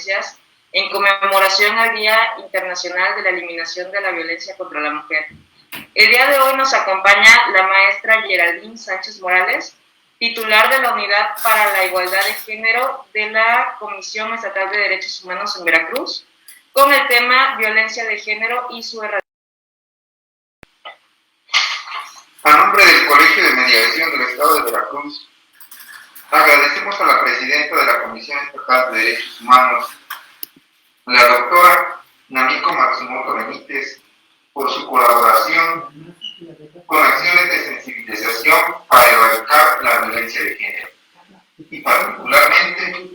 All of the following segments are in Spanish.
Violencias en conmemoración al Día Internacional de la Eliminación de la Violencia contra la Mujer. El día de hoy nos acompaña la maestra Geraldine Sánchez Morales, titular de la Unidad para la Igualdad de Género de la Comisión Estatal de Derechos Humanos en Veracruz, con el tema Violencia de Género y su erradicación. A nombre del Colegio de Mediación del Estado de Veracruz, agradecemos a la presidenta de la Comisión Estatal de Derechos Humanos, la doctora Namiko Matsumoto Benítez, por su colaboración con acciones de sensibilización para erradicar la violencia de género, y particularmente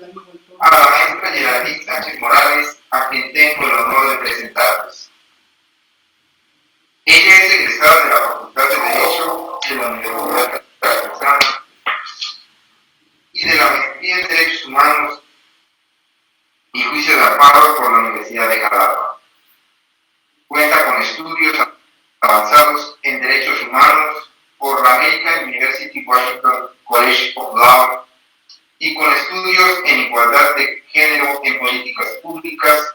a la maestra Geraldine Sánchez Morales, a quien tengo el honor de presentarles. Ella es egresada de la Facultad de Derecho de la Universidad Veracruzana y de la Maestría en Derechos Humanos y Juicio de Amparo por la Universidad de Jalapa. Cuenta con estudios avanzados en Derechos Humanos por la American University Washington College of Law y con estudios en Igualdad de Género en Políticas Públicas,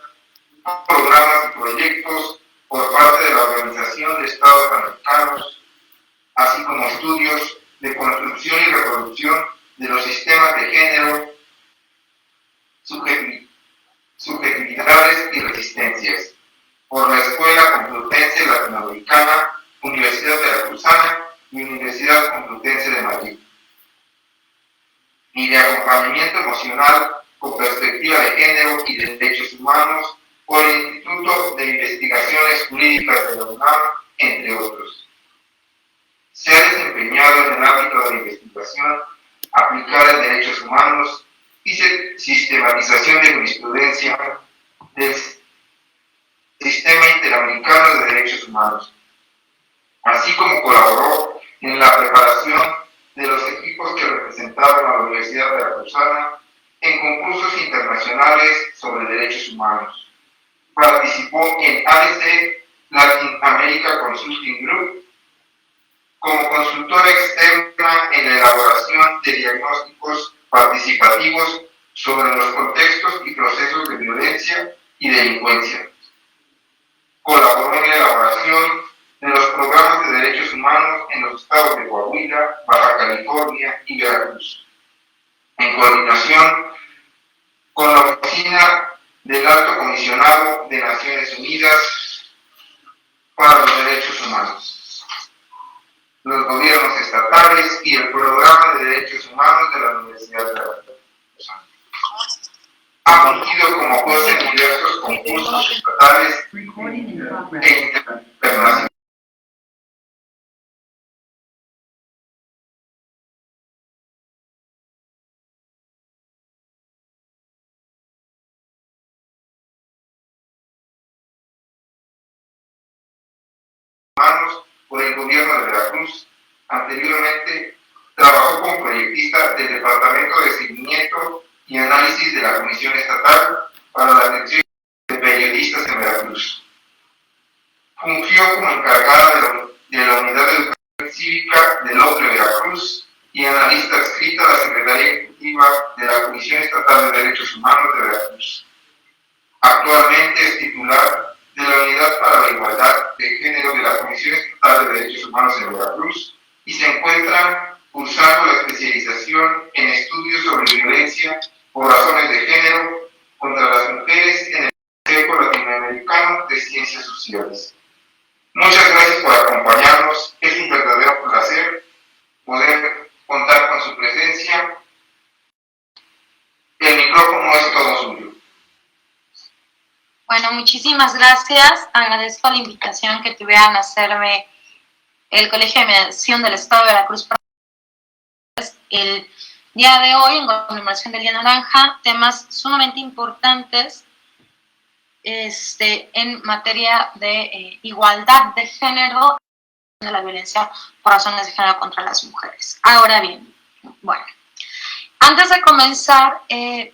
programas y proyectos por parte de la Organización de Estados Americanos, así como estudios de construcción y reproducción de los sistemas de género, subjetividades y resistencias, por la Escuela Complutense Latinoamericana, Universidad Veracruzana y Universidad Complutense de Madrid, y de acompañamiento emocional con perspectiva de género y de derechos humanos por el Instituto de Investigaciones Jurídicas de la UNAM, entre otros. Se ha desempeñado en el ámbito de la investigación aplicada en derechos humanos y sistematización de jurisprudencia del Sistema Interamericano de Derechos Humanos, así como colaboró en la preparación de los equipos que representaron a la Universidad Veracruzana en concursos internacionales sobre derechos humanos. Participó en ADC Latin America Consulting Group como consultora externa en la elaboración de diagnósticos participativos sobre los contextos y procesos de violencia y delincuencia. Colaboró en la elaboración de los programas de derechos humanos en los estados de Coahuila, Baja California y Veracruz, en coordinación con la Oficina del Alto Comisionado de Naciones Unidas para los Derechos Humanos, los gobiernos estatales y el Programa de Derechos Humanos de la Universidad de Veracruz. Ha fungido como juez en diversos concursos estatales e internacionales. Por el gobierno de Veracruz. Anteriormente trabajó como proyectista del Departamento de Seguimiento y Análisis de la Comisión Estatal para la Atención de Periodistas en Veracruz. Fungió como encargada de la Unidad de Educación Cívica del OCLE Veracruz y analista adscrita a la Secretaría Ejecutiva de la Comisión Estatal de Derechos Humanos de Veracruz. Actualmente es titular de la Unidad para la Igualdad de Género de la Comisión Estatal de Derechos Humanos en Veracruz y se encuentra cursando la especialización en estudios sobre violencia por razones de género contra las mujeres en el Consejo Latinoamericano de Ciencias Sociales. Muchas gracias por acompañarnos. Es un verdadero placer poder contar con su presencia. El micrófono es todo suyo. Bueno, muchísimas gracias. Agradezco la invitación que tuvieran a hacerme el Colegio de Mediación del Estado de Veracruz. El día de hoy, en conmemoración del Día Naranja, temas sumamente importantes en materia de igualdad de género, de la violencia por razones de género contra las mujeres. Ahora bien, bueno, antes de comenzar, me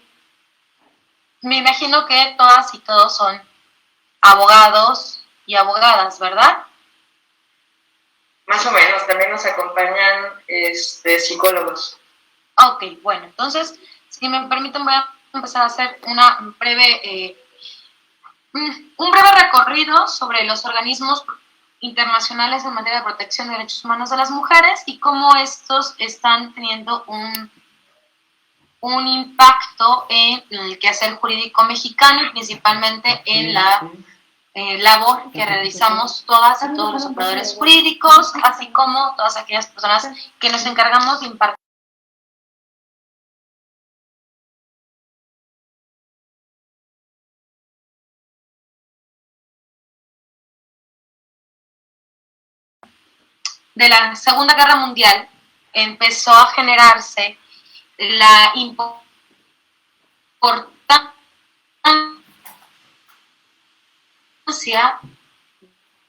imagino que todas y todos son abogados y abogadas, ¿verdad? Más o menos, también nos acompañan psicólogos. Ok, bueno, entonces, si me permiten, voy a empezar a hacer un breve recorrido sobre los organismos internacionales en materia de protección de derechos humanos de las mujeres y cómo estos están teniendo un impacto en el quehacer jurídico mexicano y principalmente en la labor que realizamos todas y todos los operadores jurídicos, así como todas aquellas personas que nos encargamos de impartir de la Segunda Guerra Mundial. Empezó a generarse la importancia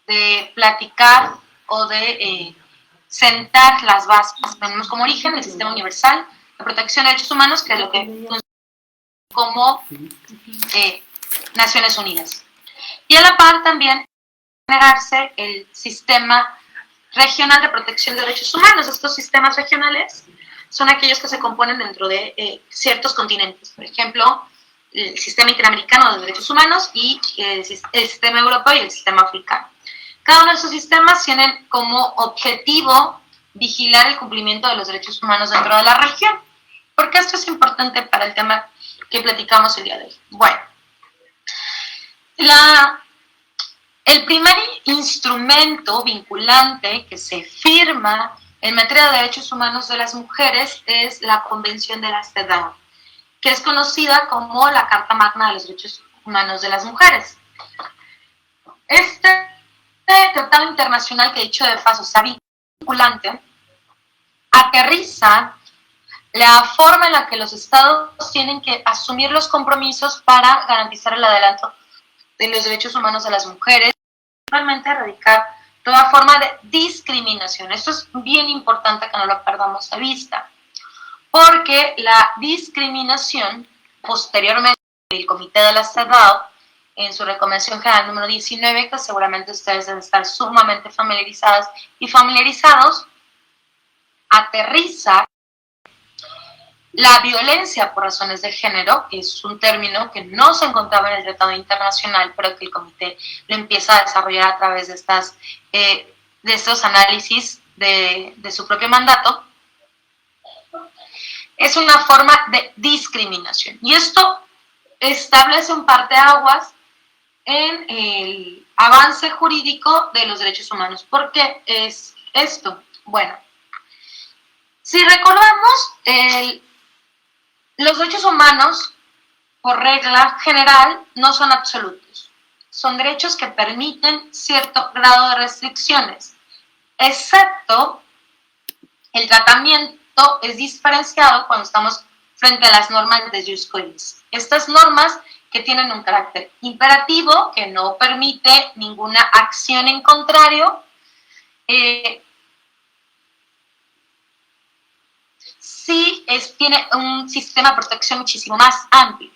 de platicar o de sentar las bases. Tenemos como origen el Sistema Universal de Protección de Derechos Humanos, que es lo que funciona como Naciones Unidas. Y a la par también generarse el Sistema Regional de Protección de Derechos Humanos. Estos sistemas regionales son aquellos que se componen dentro de ciertos continentes. Por ejemplo, el Sistema Interamericano de Derechos Humanos y el Sistema Europeo y el Sistema Africano. Cada uno de esos sistemas tienen como objetivo vigilar el cumplimiento de los derechos humanos dentro de la región. ¿Por qué esto es importante para el tema que platicamos el día de hoy? Bueno, el primer instrumento vinculante que se firma en materia de derechos humanos de las mujeres es la Convención de la CEDAW, que es conocida como la Carta Magna de los Derechos Humanos de las Mujeres. Este tratado internacional, que dicho de paso está vinculante, aterriza la forma en la que los estados tienen que asumir los compromisos para garantizar el adelanto de los derechos humanos de las mujeres, realmente erradicar toda forma de discriminación. Esto es bien importante que no lo perdamos de vista, porque la discriminación, posteriormente el Comité de la CEDAW, en su Recomendación General número 19, que seguramente ustedes deben estar sumamente familiarizadas y familiarizados, aterriza la violencia por razones de género, que es un término que no se encontraba en el Tratado Internacional, pero que el Comité lo empieza a desarrollar a través de estos análisis de su propio mandato. Es una forma de discriminación. Y esto establece un parteaguas en el avance jurídico de los derechos humanos. ¿Por qué es esto? Bueno, si recordamos, los derechos humanos, por regla general, no son absolutos. Son derechos que permiten cierto grado de restricciones, excepto el tratamiento es diferenciado cuando estamos frente a las normas de jus cogens. Estas normas que tienen un carácter imperativo, que no permite ninguna acción en contrario, tiene un sistema de protección muchísimo más amplio,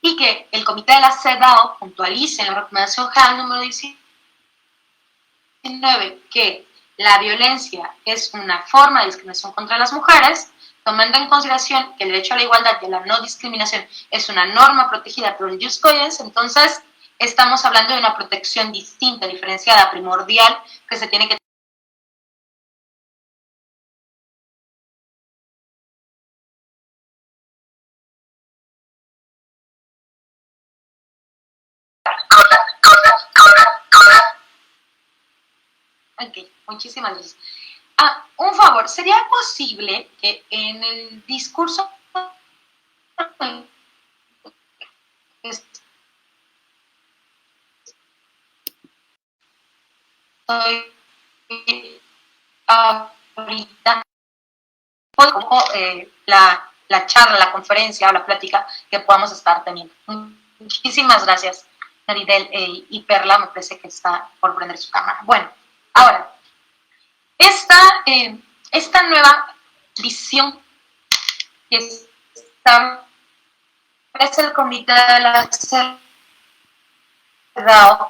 y que el Comité de la CEDAW puntualice en la Recomendación General número 19 que la violencia es una forma de discriminación contra las mujeres, tomando en consideración que el derecho a la igualdad y a la no discriminación es una norma protegida por el jus cogens. Entonces estamos hablando de una protección distinta, diferenciada, primordial, que se tiene que Ok, muchísimas gracias. Un favor, ¿sería posible que en el discurso estoy ahorita, como la charla, la conferencia o la plática que podamos estar teniendo? Muchísimas gracias, Naridel y Perla, me parece que está por prender su cámara. Bueno, ahora, esta nueva visión que establece el Comité de la CEDAW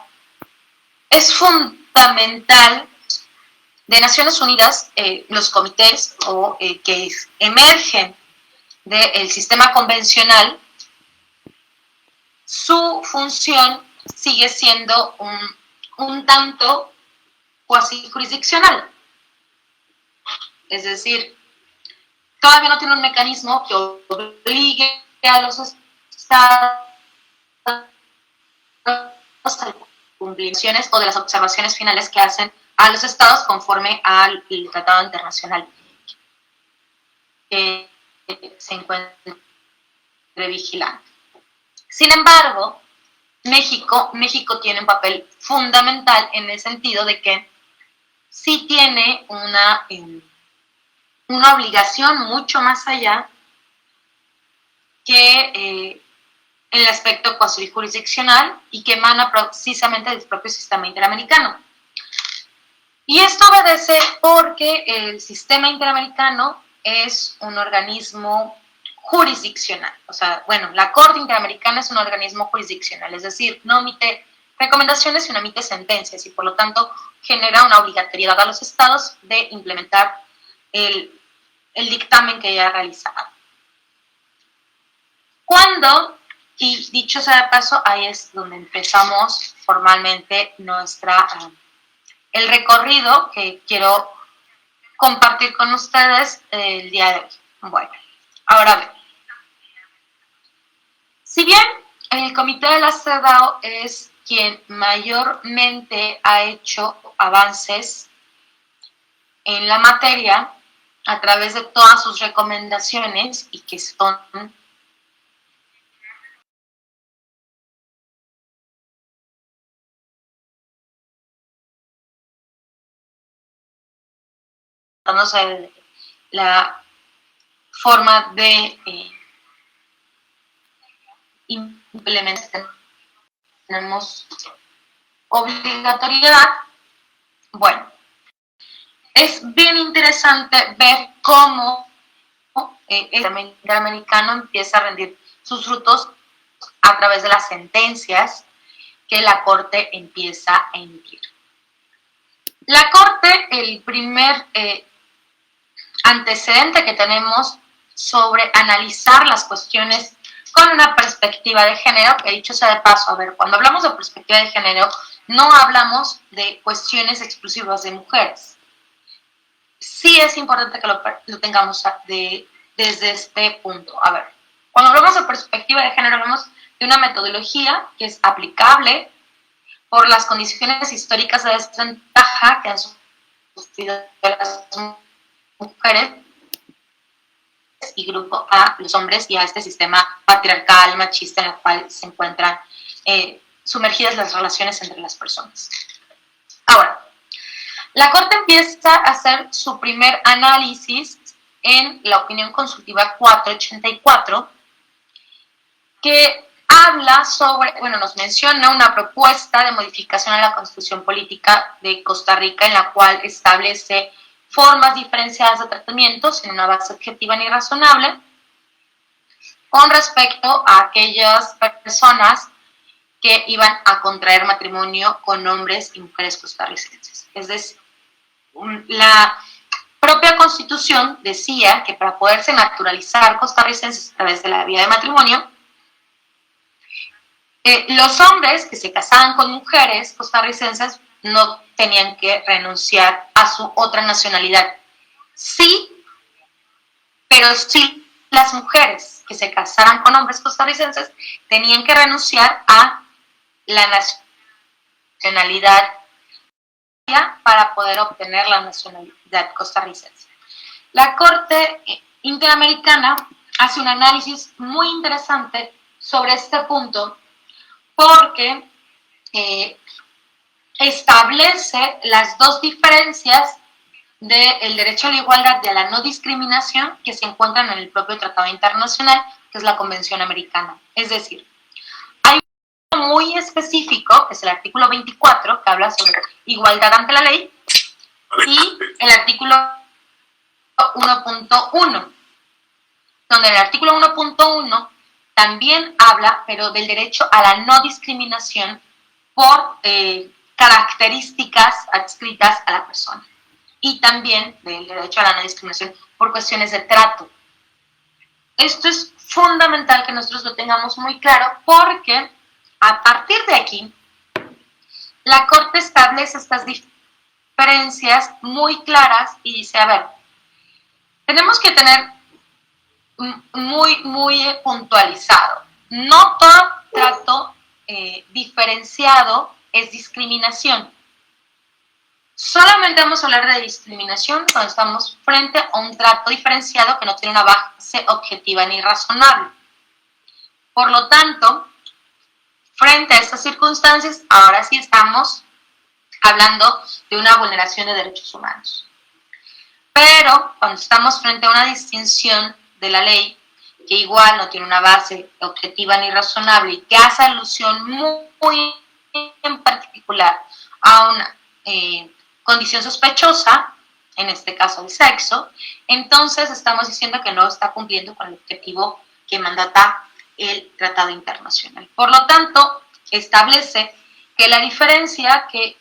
es fundamental. De Naciones Unidas, los comités que emergen del sistema convencional su función sigue siendo un tanto cuasi jurisdiccional. Es decir, todavía no tiene un mecanismo que obligue a los estados a cumplimientos o de las observaciones finales que hacen a los estados conforme al tratado internacional que se encuentre vigilante. Sin embargo, México tiene un papel fundamental en el sentido de que sí tiene una obligación mucho más allá que el aspecto cuasi jurisdiccional y que emana precisamente del propio sistema interamericano. Y esto obedece porque el sistema interamericano es un organismo jurisdiccional. O sea, bueno, la Corte Interamericana es un organismo jurisdiccional, es decir, no emite recomendaciones, sino emite sentencias y por lo tanto genera una obligatoriedad a los estados de implementar el dictamen que haya realizado. Cuando, y dicho sea de paso, ahí es donde empezamos formalmente el recorrido que quiero compartir con ustedes el día de hoy. Bueno, ahora bien, si bien el Comité de la CEDAW es quien mayormente ha hecho avances en la materia a través de todas sus recomendaciones y que son la forma de implementar, tenemos obligatoriedad. Bueno, es bien interesante ver cómo el interamericano empieza a rendir sus frutos a través de las sentencias que la Corte empieza a emitir. La Corte, el primer antecedente que tenemos sobre analizar las cuestiones con una perspectiva de género, que dicho sea de paso, a ver, cuando hablamos de perspectiva de género, no hablamos de cuestiones exclusivas de mujeres. Sí es importante que lo tengamos desde este punto. A ver, cuando hablamos de perspectiva de género, hablamos de una metodología que es aplicable por las condiciones históricas de desventaja que han sufrido las mujeres y grupo a los hombres y a este sistema patriarcal, machista en el cual se encuentran sumergidas las relaciones entre las personas. Ahora, la Corte empieza a hacer su primer análisis en la opinión consultiva 484, que habla sobre, nos menciona una propuesta de modificación a la Constitución Política de Costa Rica en la cual establece formas diferenciadas de tratamientos en una base objetiva ni razonable con respecto a aquellas personas que iban a contraer matrimonio con hombres y mujeres costarricenses. Es decir, la propia Constitución decía que para poderse naturalizar costarricenses a través de la vía de matrimonio, los hombres que se casaban con mujeres costarricenses no tenían que renunciar a su otra nacionalidad. Sí, pero sí las mujeres que se casaran con hombres costarricenses tenían que renunciar a la nacionalidad para poder obtener la nacionalidad costarricense. La Corte Interamericana hace un análisis muy interesante sobre este punto porque establece las dos diferencias del derecho a la igualdad y a la no discriminación que se encuentran en el propio Tratado Internacional, que es la Convención Americana. Es decir, hay uno muy específico, que es el artículo 24, que habla sobre igualdad ante la ley, y el artículo 1.1, donde en el artículo 1.1 también habla, pero del derecho a la no discriminación por características adscritas a la persona. Y también del derecho a la no discriminación por cuestiones de trato. Esto es fundamental que nosotros lo tengamos muy claro porque A partir de aquí, la Corte establece estas diferencias muy claras y dice, a ver, tenemos que tener muy puntualizado. No todo trato diferenciado es discriminación. Solamente vamos a hablar de discriminación cuando estamos frente a un trato diferenciado que no tiene una base objetiva ni razonable. Por lo tanto, frente a estas circunstancias, ahora sí estamos hablando de una vulneración de derechos humanos. Pero cuando estamos frente a una distinción de la ley, que igual no tiene una base objetiva ni razonable y que hace alusión muy en particular a una condición sospechosa, en este caso el sexo, entonces estamos diciendo que no está cumpliendo con el objetivo que mandata el Tratado Internacional. Por lo tanto, establece que la diferencia que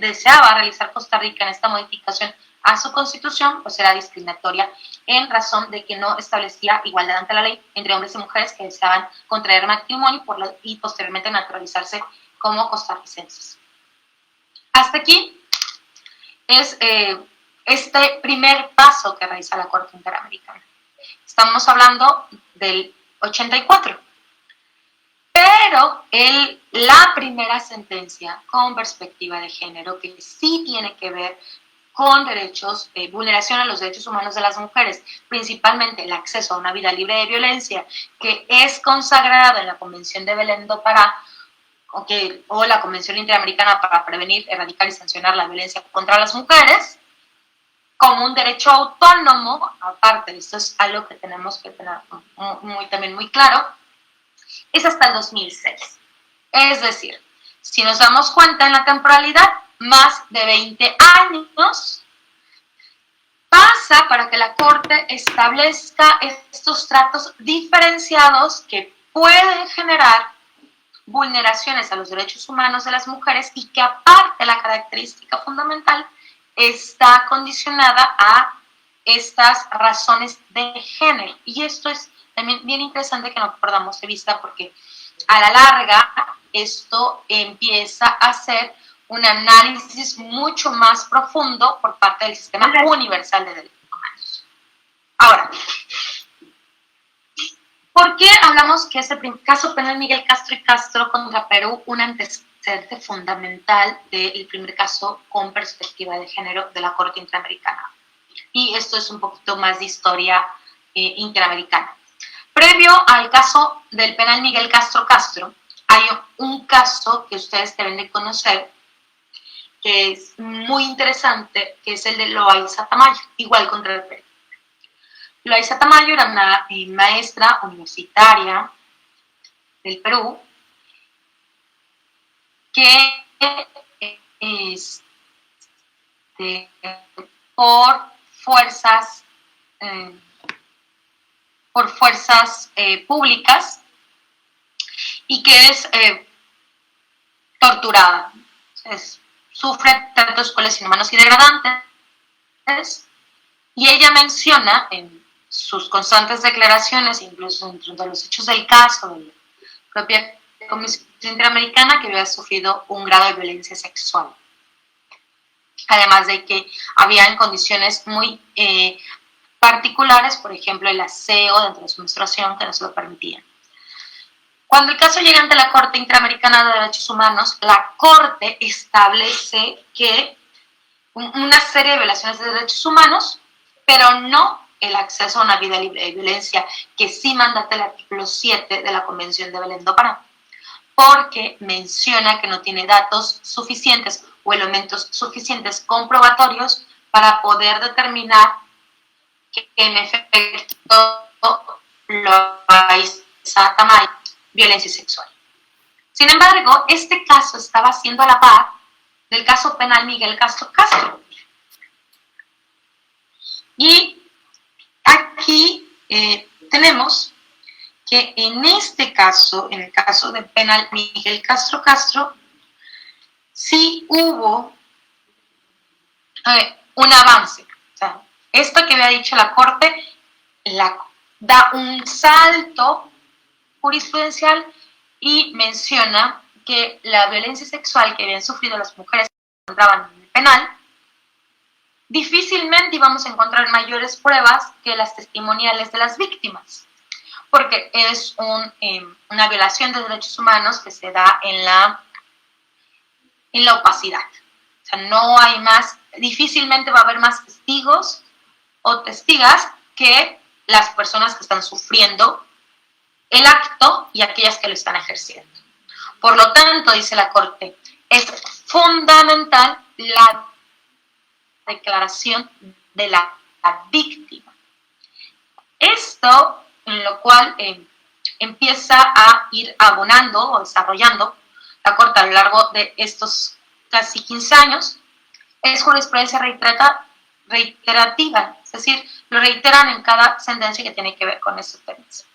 deseaba realizar Costa Rica en esta modificación a su Constitución, pues era discriminatoria en razón de que no establecía igualdad ante la ley entre hombres y mujeres que deseaban contraer matrimonio y posteriormente naturalizarse como costarricenses. Hasta aquí es este primer paso que realiza la Corte Interamericana. Estamos hablando del 84. Pero la primera sentencia con perspectiva de género, que sí tiene que ver con derechos, vulneración a los derechos humanos de las mujeres, principalmente el acceso a una vida libre de violencia, que es consagrado en la Convención de Belén do Pará, o la Convención Interamericana para prevenir, erradicar y sancionar la violencia contra las mujeres, como un derecho autónomo. Aparte, esto es algo que tenemos que tener también muy claro, es hasta el 2006. Es decir, si nos damos cuenta en la temporalidad, más de 20 años pasa para que la Corte establezca estos tratos diferenciados que pueden generar vulneraciones a los derechos humanos de las mujeres y que aparte la característica fundamental está condicionada a estas razones de género. Y esto es también bien interesante que no perdamos de vista porque a la larga esto empieza a ser un análisis mucho más profundo por parte del Sistema Universal de Derechos Humanos. Ahora, ¿por qué hablamos que es el caso penal Miguel Castro y Castro contra Perú un antecedente fundamental del primer caso con perspectiva de género de la Corte Interamericana? Y esto es un poquito más de historia interamericana. Previo al caso del penal Miguel Castro Castro, hay un caso que ustedes deben de conocer, que es muy interesante, que es el de Loaiza Tamayo, igual contra el Perú. Loaiza Tamayo era una maestra universitaria del Perú que por fuerzas públicas y que es torturada. Sufre tratos crueles, inhumanos y degradantes, y ella menciona en sus constantes declaraciones, incluso dentro de los hechos del caso de la propia Comisión Interamericana, que había sufrido un grado de violencia sexual. Además de que había en condiciones muy particulares, por ejemplo, el aseo dentro de su menstruación, que no se lo permitían. Cuando el caso llega ante la Corte Interamericana de Derechos Humanos, la Corte establece que una serie de violaciones de derechos humanos, pero no el acceso a una vida libre de violencia, que sí mandata el artículo 7 de la Convención de Belén do Pará, porque menciona que no tiene datos suficientes o elementos suficientes comprobatorios para poder determinar que en efecto Loaiza Tamayo violencia sexual. Sin embargo, este caso estaba siendo a la par del caso penal Miguel Castro Castro. Y aquí tenemos que en este caso, en el caso del penal Miguel Castro Castro, sí hubo un avance. O sea, esto que había dicho la Corte da un salto jurisprudencial y menciona que la violencia sexual que habían sufrido las mujeres que se encontraban en el penal, difícilmente íbamos a encontrar mayores pruebas que las testimoniales de las víctimas, porque es una violación de derechos humanos que se da en la opacidad. O sea, no hay más, difícilmente va a haber más testigos o testigas que las personas que están sufriendo el acto y aquellas que lo están ejerciendo. Por lo tanto, dice la Corte, es fundamental la declaración de la víctima. Esto, en lo cual empieza a ir abonando o desarrollando la Corte a lo largo de estos casi 15 años, es jurisprudencia reiterativa, es decir, lo reiteran en cada sentencia que tiene que ver con estos temas.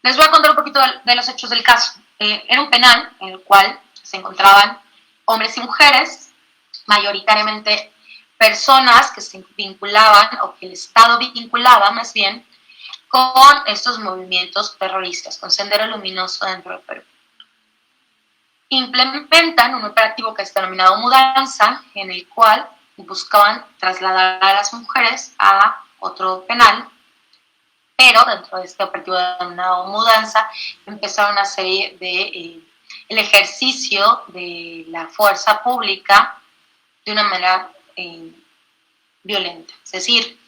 Les voy a contar un poquito de los hechos del caso. Era un penal en el cual se encontraban hombres y mujeres, mayoritariamente personas que se vinculaban, o que el Estado vinculaba más bien, con estos movimientos terroristas, con Sendero Luminoso dentro del Perú. Implementan un operativo que es denominado Mudanza, en el cual buscaban trasladar a las mujeres a otro penal, pero dentro de este operativo denominado Mudanza empezaron una serie de el ejercicio de la fuerza pública de una manera violenta. Es decir,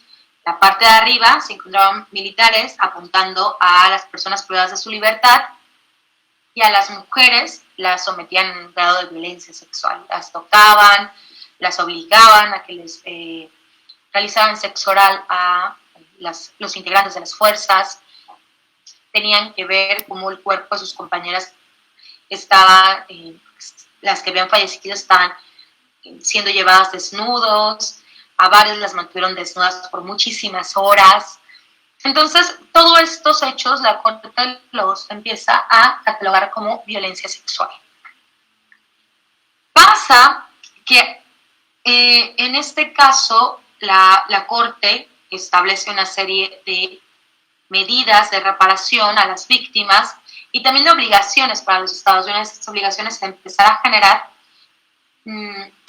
la parte de arriba se encontraban militares apuntando a las personas privadas de su libertad y a las mujeres las sometían a un grado de violencia sexual. Las tocaban, las obligaban a que les realizaran sexo oral a los integrantes de las fuerzas, tenían que ver cómo el cuerpo de sus compañeras estaba, las que habían fallecido estaban siendo llevadas desnudos, a varias las mantuvieron desnudas por muchísimas horas. Entonces, todos estos hechos la Corte los empieza a catalogar como violencia sexual. Pasa que en este caso la Corte establece una serie de medidas de reparación a las víctimas y también de obligaciones para los estados. Y una de estas obligaciones es empezar a generar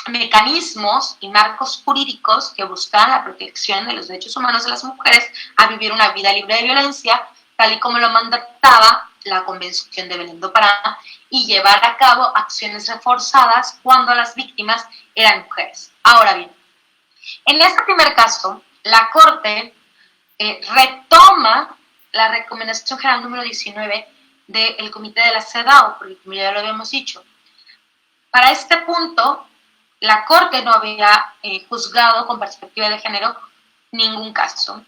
mecanismos y marcos jurídicos que buscan la protección de los derechos humanos de las mujeres a vivir una vida libre de violencia, tal y como lo mandataba la Convención de Belén do Pará, y llevar a cabo acciones reforzadas cuando las víctimas eran mujeres. Ahora bien, en este primer caso, la Corte retoma la Recomendación General número 19 del Comité de la CEDAW, porque como ya lo habíamos dicho, para este punto, la Corte no había juzgado con perspectiva de género ningún caso,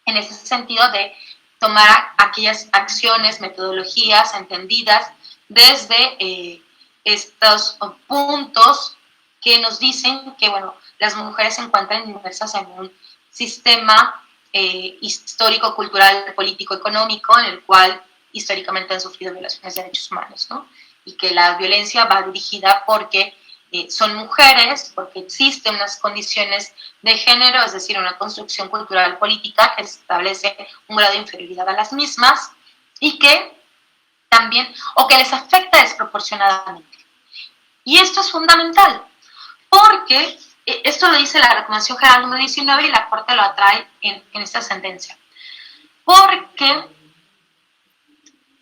en ese sentido de tomar aquellas acciones, metodologías entendidas desde estos puntos que nos dicen que, bueno, las mujeres se encuentran inmersas en un sistema histórico, cultural, político, económico, en el cual históricamente han sufrido violaciones de derechos humanos, ¿no? Y que la violencia va dirigida porque son mujeres, porque existen unas condiciones de género, es decir, una construcción cultural política que establece un grado de inferioridad a las mismas y que también, o que les afecta desproporcionadamente. Y esto es fundamental, porque esto lo dice la Recomendación General número 19 y la Corte lo atrae en esta sentencia. Porque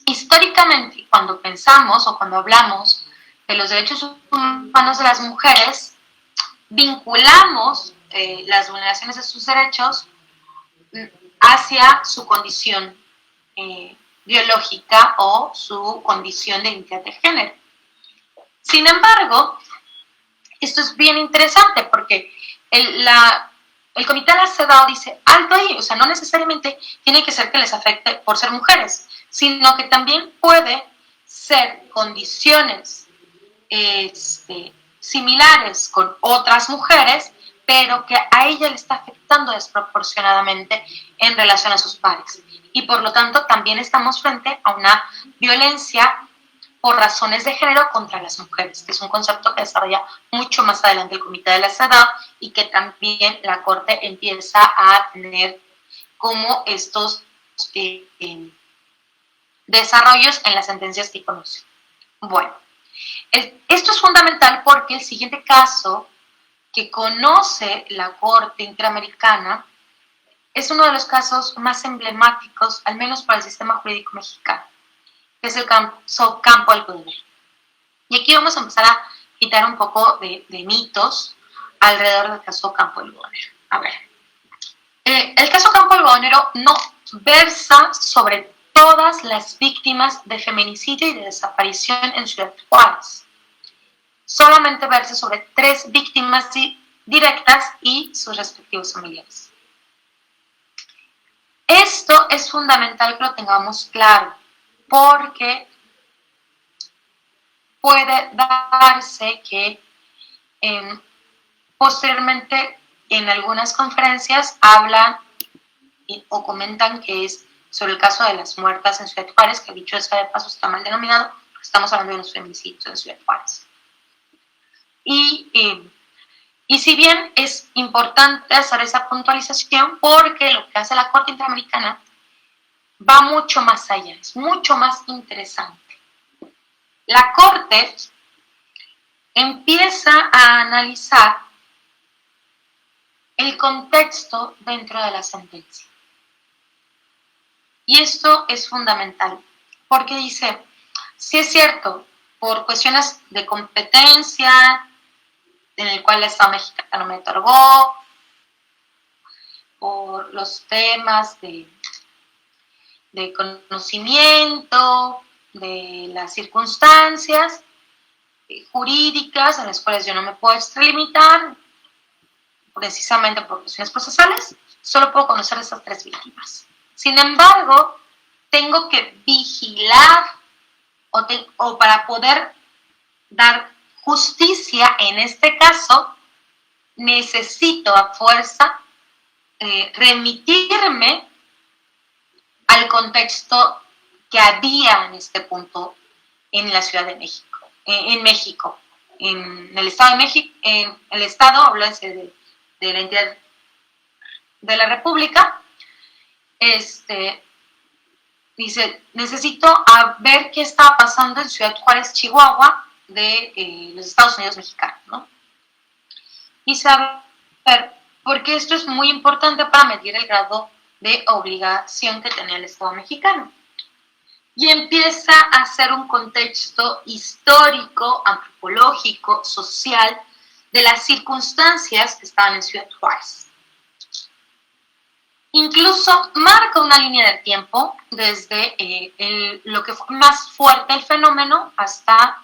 históricamente, cuando pensamos o cuando hablamos de los derechos humanos de las mujeres, vinculamos las vulneraciones de sus derechos hacia su condición biológica o su condición de identidad de género. Sin embargo, esto es bien interesante porque el Comité de la CEDAW dice, alto ahí, o sea, no necesariamente tiene que ser que les afecte por ser mujeres, sino que también puede ser condiciones similares con otras mujeres, pero que a ella le está afectando desproporcionadamente en relación a sus pares. Y por lo tanto también estamos frente a una violencia por razones de género contra las mujeres, que es un concepto que desarrolla mucho más adelante el Comité de la CEDAW y que también la Corte empieza a tener como estos desarrollos en las sentencias que conoce. Bueno, esto es fundamental porque el siguiente caso que conoce la Corte Interamericana es uno de los casos más emblemáticos, al menos para el sistema jurídico mexicano, que es el caso Campo Algodonero. Y aquí vamos a empezar a quitar un poco de mitos alrededor del caso Campo Algodonero. A ver, el caso Campo Algodonero no versa sobre todas las víctimas de feminicidio y de desaparición en Ciudad Juárez. Solamente versa sobre 3 víctimas directas y sus respectivos familiares. Esto es fundamental que lo tengamos claro, porque puede darse que posteriormente en algunas conferencias hablan o comentan que es sobre el caso de las muertas en Ciudad Juárez, que dicho sea de paso está mal denominado, estamos hablando de los feminicidios en Ciudad Juárez. Y si bien es importante hacer esa puntualización, porque lo que hace la Corte Interamericana va mucho más allá, es mucho más interesante. La Corte empieza a analizar el contexto dentro de la sentencia. Y esto es fundamental, porque dice, si es cierto, por cuestiones de competencia, en el cual el Estado mexicano me otorgó, por los temas de conocimiento, de las circunstancias jurídicas en las cuales yo no me puedo extralimitar, precisamente por cuestiones procesales, solo puedo conocer a estas 3 víctimas. Sin embargo, tengo que vigilar o para poder dar justicia en este caso, necesito a fuerza remitirme al contexto que había en este punto en la Ciudad de México, en México, en el Estado de México, en el Estado, háblense de la entidad de la República, dice, necesito ver qué estaba pasando en Ciudad Juárez, Chihuahua, de los Estados Unidos mexicanos, ¿no? Y saber, porque esto es muy importante para medir el grado de obligación que tenía el Estado mexicano. Y empieza a hacer un contexto histórico, antropológico, social, de las circunstancias que estaban en Ciudad Juárez. Incluso marca una línea de tiempo desde lo que fue más fuerte el fenómeno hasta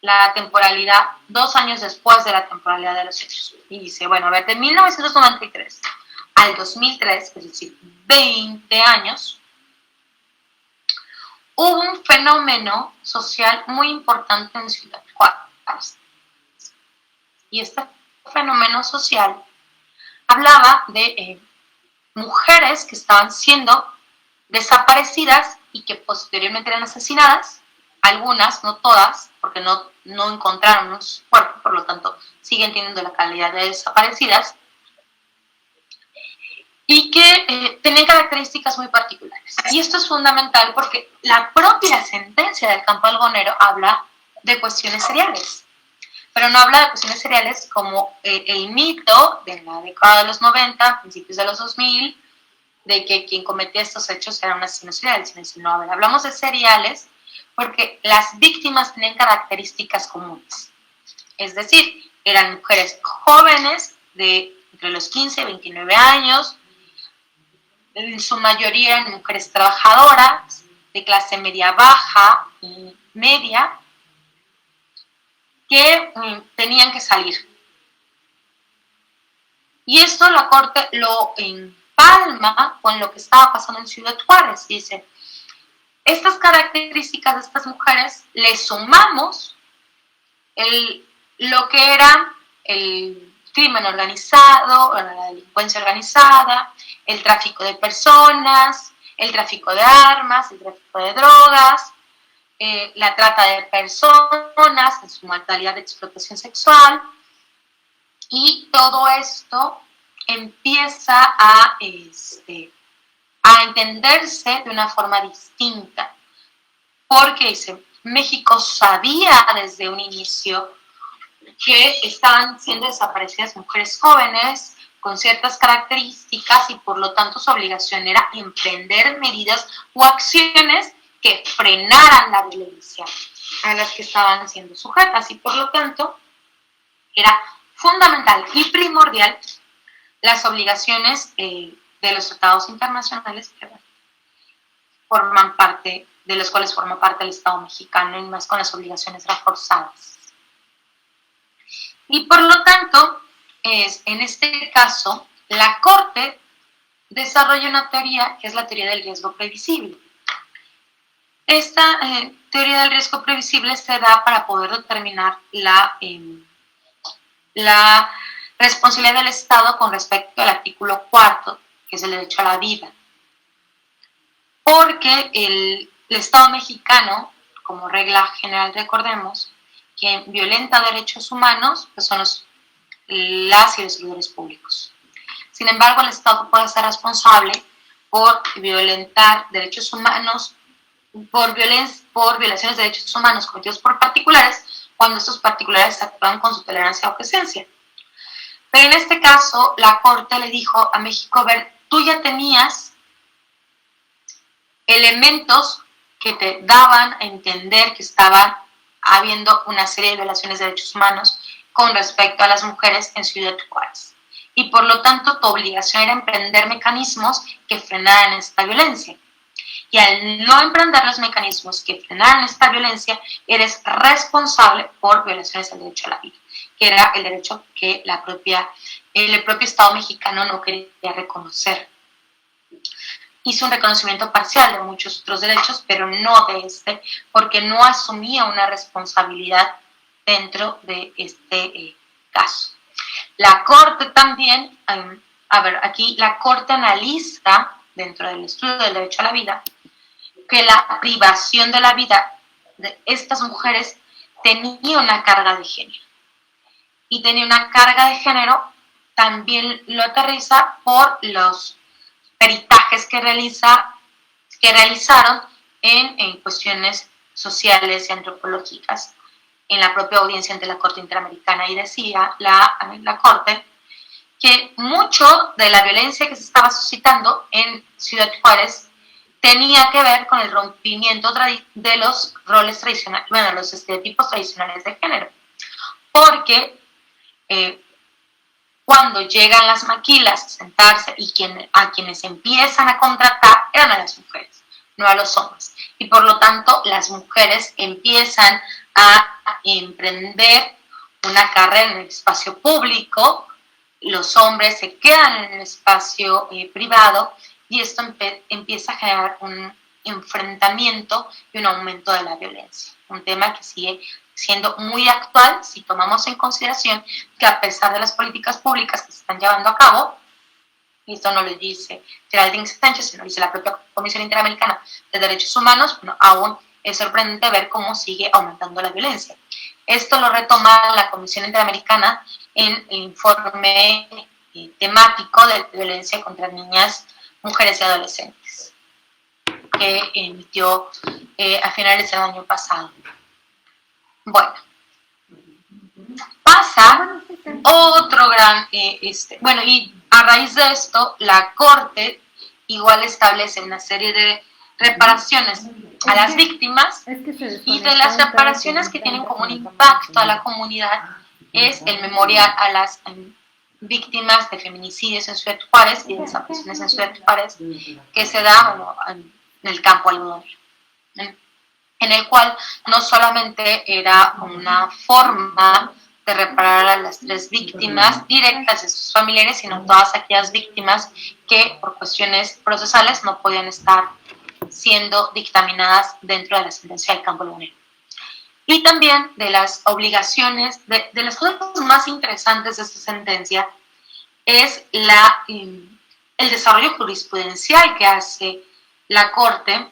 la temporalidad, 2 años después de la temporalidad de los hechos. Y dice, bueno, a ver, de 1993 al 2003, es decir, 20 años, hubo un fenómeno social muy importante en Ciudad Juárez. Y este fenómeno social hablaba de mujeres que estaban siendo desaparecidas y que posteriormente eran asesinadas, algunas, no todas, porque no encontraron su cuerpo, por lo tanto siguen teniendo la calidad de desaparecidas, y que tenían características muy particulares. Y esto es fundamental porque la propia sentencia del Campo Algodonero habla de cuestiones seriales, pero no habla de cuestiones seriales como el mito de la década de los 90, principios de los 2000, de que quien cometía estos hechos era un asesino serial, sino, a ver, hablamos de seriales porque las víctimas tenían características comunes. Es decir, eran mujeres jóvenes de entre los 15 y 29 años, en su mayoría eran mujeres trabajadoras, de clase media baja y media, que tenían que salir. Y esto la Corte lo empalma con lo que estaba pasando en Ciudad Juárez. Dice, estas características de estas mujeres le sumamos lo que era el crimen organizado, la delincuencia organizada, el tráfico de personas, el tráfico de armas, el tráfico de drogas, la trata de personas en su modalidad de explotación sexual, y todo esto empieza a a entenderse de una forma distinta, porque dice, México sabía desde un inicio que estaban siendo desaparecidas mujeres jóvenes con ciertas características y por lo tanto su obligación era emprender medidas o acciones que frenaran la violencia a las que estaban siendo sujetas y por lo tanto era fundamental y primordial las obligaciones de los tratados internacionales que forman parte, de los cuales forma parte el Estado mexicano y más con las obligaciones reforzadas. Y por lo tanto, en este caso, la Corte desarrolla una teoría que es la teoría del riesgo previsible. Esta teoría del riesgo previsible se da para poder determinar la responsabilidad del Estado con respecto al artículo 4, que es el derecho a la vida. Porque el Estado mexicano, como regla general, recordemos, quien violenta derechos humanos pues son las y los servidores públicos. Sin embargo, el Estado puede ser responsable por violentar derechos humanos, por violaciones de derechos humanos cometidos por particulares, cuando estos particulares actúan con su tolerancia o presencia. Pero en este caso, la Corte le dijo a México, a ver, tú ya tenías elementos que te daban a entender que estaba habiendo una serie de violaciones de derechos humanos con respecto a las mujeres en Ciudad Juárez. Y por lo tanto, tu obligación era emprender mecanismos que frenaran esta violencia. Y al no emprender los mecanismos que frenaran esta violencia, eres responsable por violaciones al derecho a la vida, que era el derecho que el propio Estado mexicano no quería reconocer. Hizo un reconocimiento parcial de muchos otros derechos, pero no de este, porque no asumía una responsabilidad dentro de este caso. La Corte también, aquí la Corte analiza, dentro del estudio del derecho a la vida, que la privación de la vida de estas mujeres tenía una carga de género. Y tenía una carga de género, también lo aterriza por los peritajes que realizaron en cuestiones sociales y antropológicas en la propia audiencia ante la Corte Interamericana, y decía la Corte que mucho de la violencia que se estaba suscitando en Ciudad Juárez tenía que ver con el rompimiento de los roles tradicionales, bueno, los estereotipos tradicionales de género, porque cuando llegan las maquilas a sentarse y a quienes empiezan a contratar eran a las mujeres, no a los hombres. Y por lo tanto, las mujeres empiezan a emprender una carrera en el espacio público, los hombres se quedan en el espacio privado, y esto empieza a generar un enfrentamiento y un aumento de la violencia. Un tema que sigue siendo muy actual si tomamos en consideración que a pesar de las políticas públicas que se están llevando a cabo, y esto no lo dice Geraldine Sánchez, sino lo dice la propia Comisión Interamericana de Derechos Humanos, bueno, aún es sorprendente ver cómo sigue aumentando la violencia. Esto lo retoma la Comisión Interamericana en el informe temático de violencia contra niñas, mujeres y adolescentes, que emitió a finales del año pasado. Bueno, pasa otro gran, bueno, y a raíz de esto, la Corte igual establece una serie de reparaciones a las víctimas, y de las reparaciones que tienen como un impacto a la comunidad es el memorial a las víctimas de feminicidios en Ciudad Juárez y desapariciones en Ciudad Juárez, que se da, bueno, en el campo algodonero, en el cual no solamente era una forma de reparar a las 3 víctimas directas de sus familiares, sino todas aquellas víctimas que por cuestiones procesales no podían estar siendo dictaminadas dentro de la sentencia del campo algodonero. Y también de las obligaciones, de las cosas más interesantes de esta sentencia es el desarrollo jurisprudencial que hace la Corte,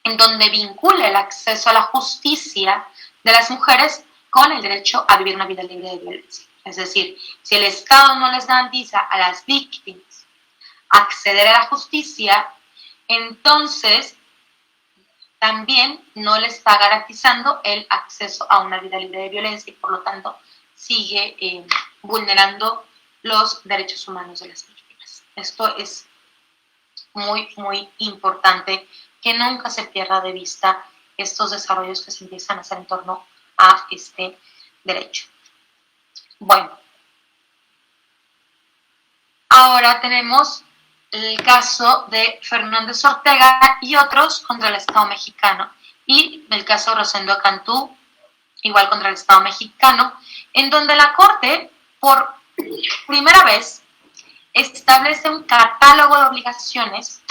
en donde vincula el acceso a la justicia de las mujeres con el derecho a vivir una vida libre de violencia. Es decir, si el Estado no les garantiza a las víctimas acceder a la justicia, entonces también no le está garantizando el acceso a una vida libre de violencia y por lo tanto sigue vulnerando los derechos humanos de las víctimas. Esto es muy, muy importante, que nunca se pierda de vista estos desarrollos que se empiezan a hacer en torno a este derecho. Bueno, ahora tenemos el caso de Fernández Ortega y otros contra el Estado mexicano, y el caso Rosendo Cantú, igual contra el Estado mexicano, en donde la Corte, por primera vez, establece un catálogo de obligaciones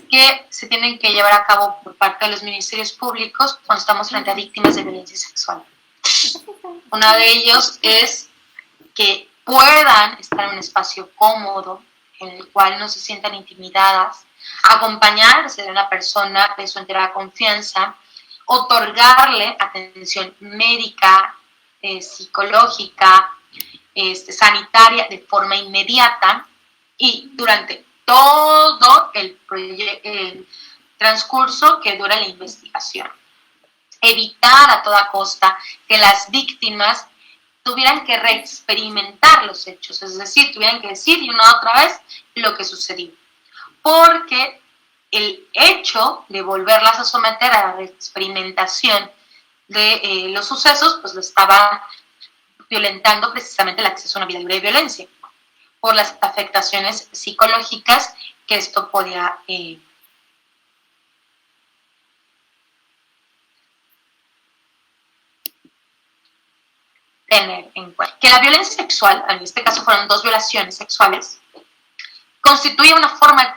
que se tienen que llevar a cabo por parte de los ministerios públicos cuando estamos frente a víctimas de violencia sexual. Uno de ellos es que puedan estar en un espacio cómodo, en el cual no se sientan intimidadas, acompañarse de una persona de su entera confianza, otorgarle atención médica, psicológica, sanitaria de forma inmediata y durante todo el transcurso que dura la investigación. Evitar a toda costa que las víctimas tuvieran que reexperimentar los hechos, es decir, tuvieran que decir y una otra vez lo que sucedió. Porque el hecho de volverlas a someter a la reexperimentación de los sucesos, pues lo estaba violentando precisamente el acceso a una vida libre de violencia, por las afectaciones psicológicas que esto podía tener en cuenta. Que la violencia sexual, en este caso fueron 2 violaciones sexuales, constituye una forma de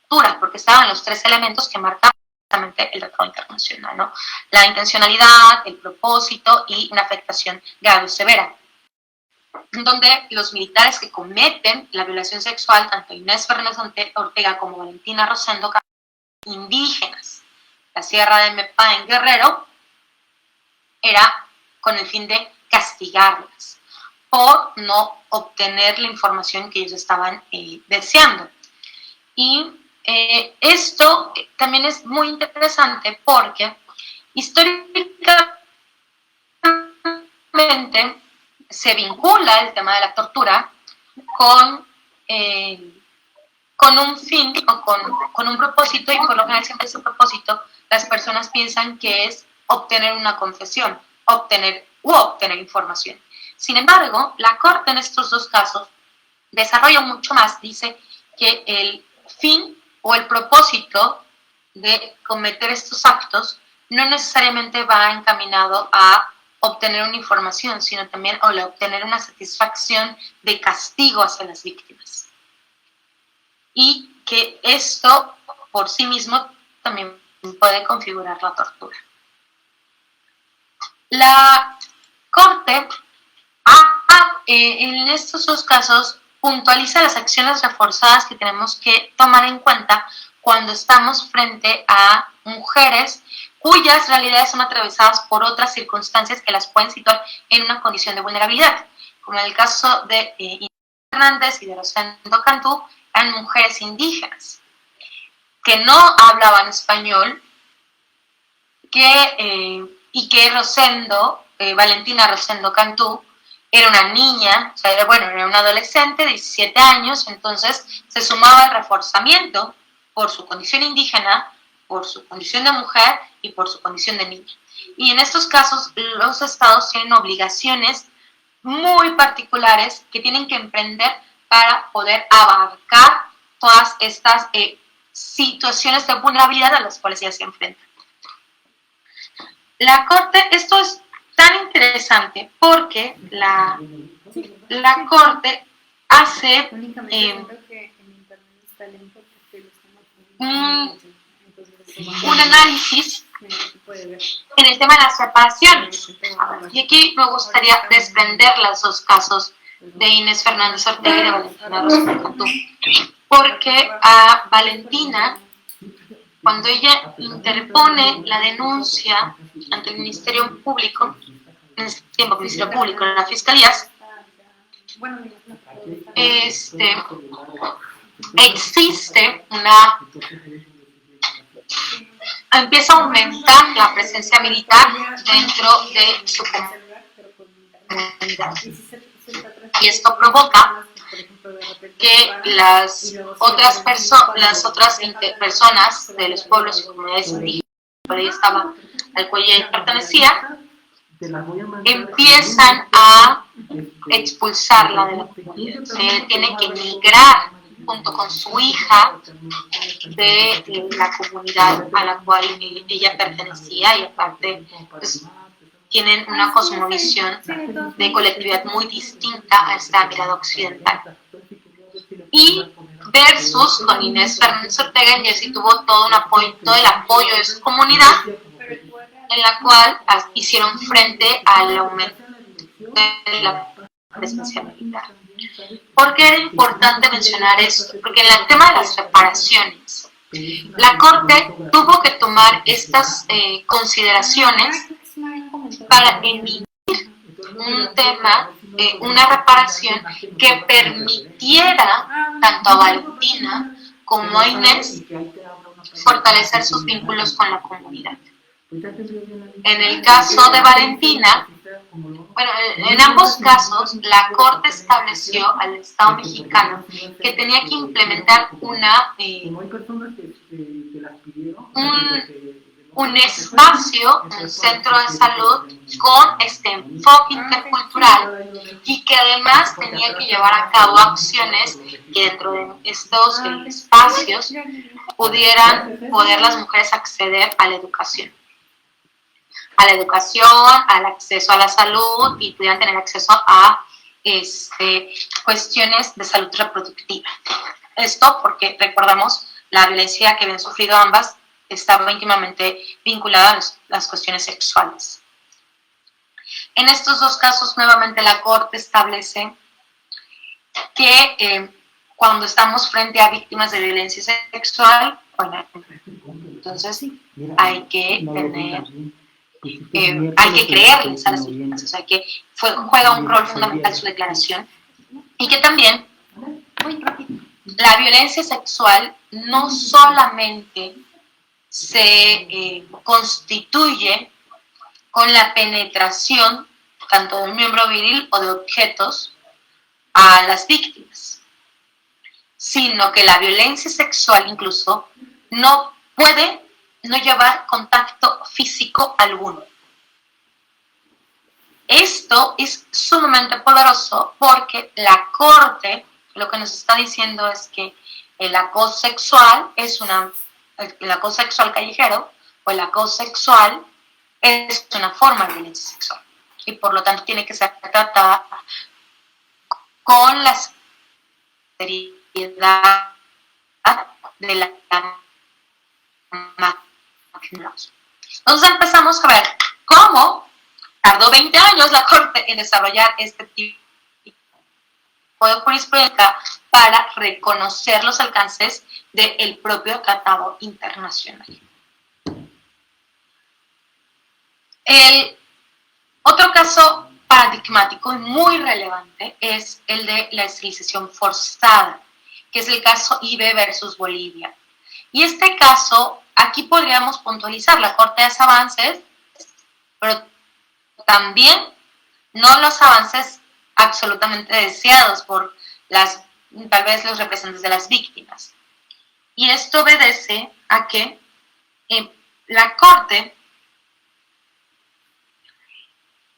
tortura, porque estaban los 3 elementos que marcan el Tratado Internacional, ¿no? La intencionalidad, el propósito y una afectación grave o severa, donde los militares que cometen la violación sexual, tanto Inés Fernández Ortega como Valentina Rosendo Cantú, indígenas, la Sierra de Mepa en Guerrero, era con el fin de castigarlas por no obtener la información que ellos estaban deseando. Y esto también es muy interesante porque históricamente se vincula el tema de la tortura con un fin o con un propósito, y por lo general siempre ese propósito las personas piensan que es obtener una confesión, obtener información. Sin embargo, la Corte en estos 2 casos desarrolla mucho más, dice que el fin o el propósito de cometer estos actos no necesariamente va encaminado a obtener una información, sino también a obtener una satisfacción de castigo hacia las víctimas. Y que esto por sí mismo también puede configurar la tortura. La Corte, en estos 2 casos, puntualiza las acciones reforzadas que tenemos que tomar en cuenta cuando estamos frente a mujeres cuyas realidades son atravesadas por otras circunstancias que las pueden situar en una condición de vulnerabilidad, como en el caso de Inés Fernández y de Rosendo Cantú, eran mujeres indígenas que no hablaban español, y que Valentina Rosendo Cantú era una niña, era una adolescente de 17 años, entonces se sumaba el reforzamiento por su condición indígena, por su condición de mujer y por su condición de niña. Y en estos casos los estados tienen obligaciones muy particulares que tienen que emprender para poder abarcar todas estas situaciones de vulnerabilidad a las cuales ya se enfrentan. La Corte, esto es tan interesante porque la Corte hace un análisis en el tema de las separaciones. Y aquí me gustaría desprender los 2 casos de Inés Fernández Ortega y de Valentina Rosendo Cantú, porque a Valentina, cuando ella interpone la denuncia ante el Ministerio Público, en ese tiempo Ministerio Público, en las fiscalías, empieza a aumentar la presencia militar dentro de su comunidad. Y esto provoca que las otras personas de los pueblos y comunidades indígenas, por ahí estaba al cual ella pertenecía, empiezan a expulsarla de la comunidad. Él tiene que emigrar junto con su hija de la comunidad a la cual ella pertenecía, y aparte pues, tienen una cosmovisión de colectividad muy distinta a esta mirada occidental. Y versus con Inés Fernández Ortega, ella sí tuvo todo el apoyo de su comunidad, en la cual hicieron frente al aumento de la presencia militar. ¿Por qué era importante mencionar esto? Porque en el tema de las reparaciones, la Corte tuvo que tomar estas consideraciones para emitir un tema, una reparación que permitiera tanto a Valentina como a Inés fortalecer sus vínculos con la comunidad. En el caso de Valentina, bueno, en ambos casos, la Corte estableció al Estado mexicano que tenía que implementar un espacio, un centro de salud con este enfoque intercultural, y que además tenía que llevar a cabo acciones que dentro de estos espacios pudieran las mujeres acceder a la educación. Al acceso a la salud, y pudieran tener acceso a cuestiones de salud reproductiva. Esto porque, recordamos, la violencia que habían sufrido ambas estaba íntimamente vinculada a las cuestiones sexuales. En estos dos casos, nuevamente la Corte establece que cuando estamos frente a víctimas de violencia sexual, bueno, entonces hay que creerles a las víctimas, o sea que juega un rol fundamental su declaración, y que también la violencia sexual no solamente se constituye con la penetración tanto de un miembro viril o de objetos a las víctimas, sino que la violencia sexual incluso no puede no llevar contacto físico alguno. Esto es sumamente poderoso porque la Corte lo que nos está diciendo es que el acoso sexual el acoso sexual callejero o el acoso sexual es una forma de violencia sexual, y por lo tanto tiene que ser tratada con la seriedad de la Entonces empezamos a ver cómo tardó 20 años la Corte en desarrollar este tipo de jurisprudencia para reconocer los alcances del propio tratado internacional. El otro caso paradigmático y muy relevante es el de la esterilización forzada, que es el caso IBE versus Bolivia. Y este caso, aquí podríamos puntualizar, la Corte hace avances, pero también no los avances absolutamente deseados por tal vez los representantes de las víctimas. Y esto obedece a que la Corte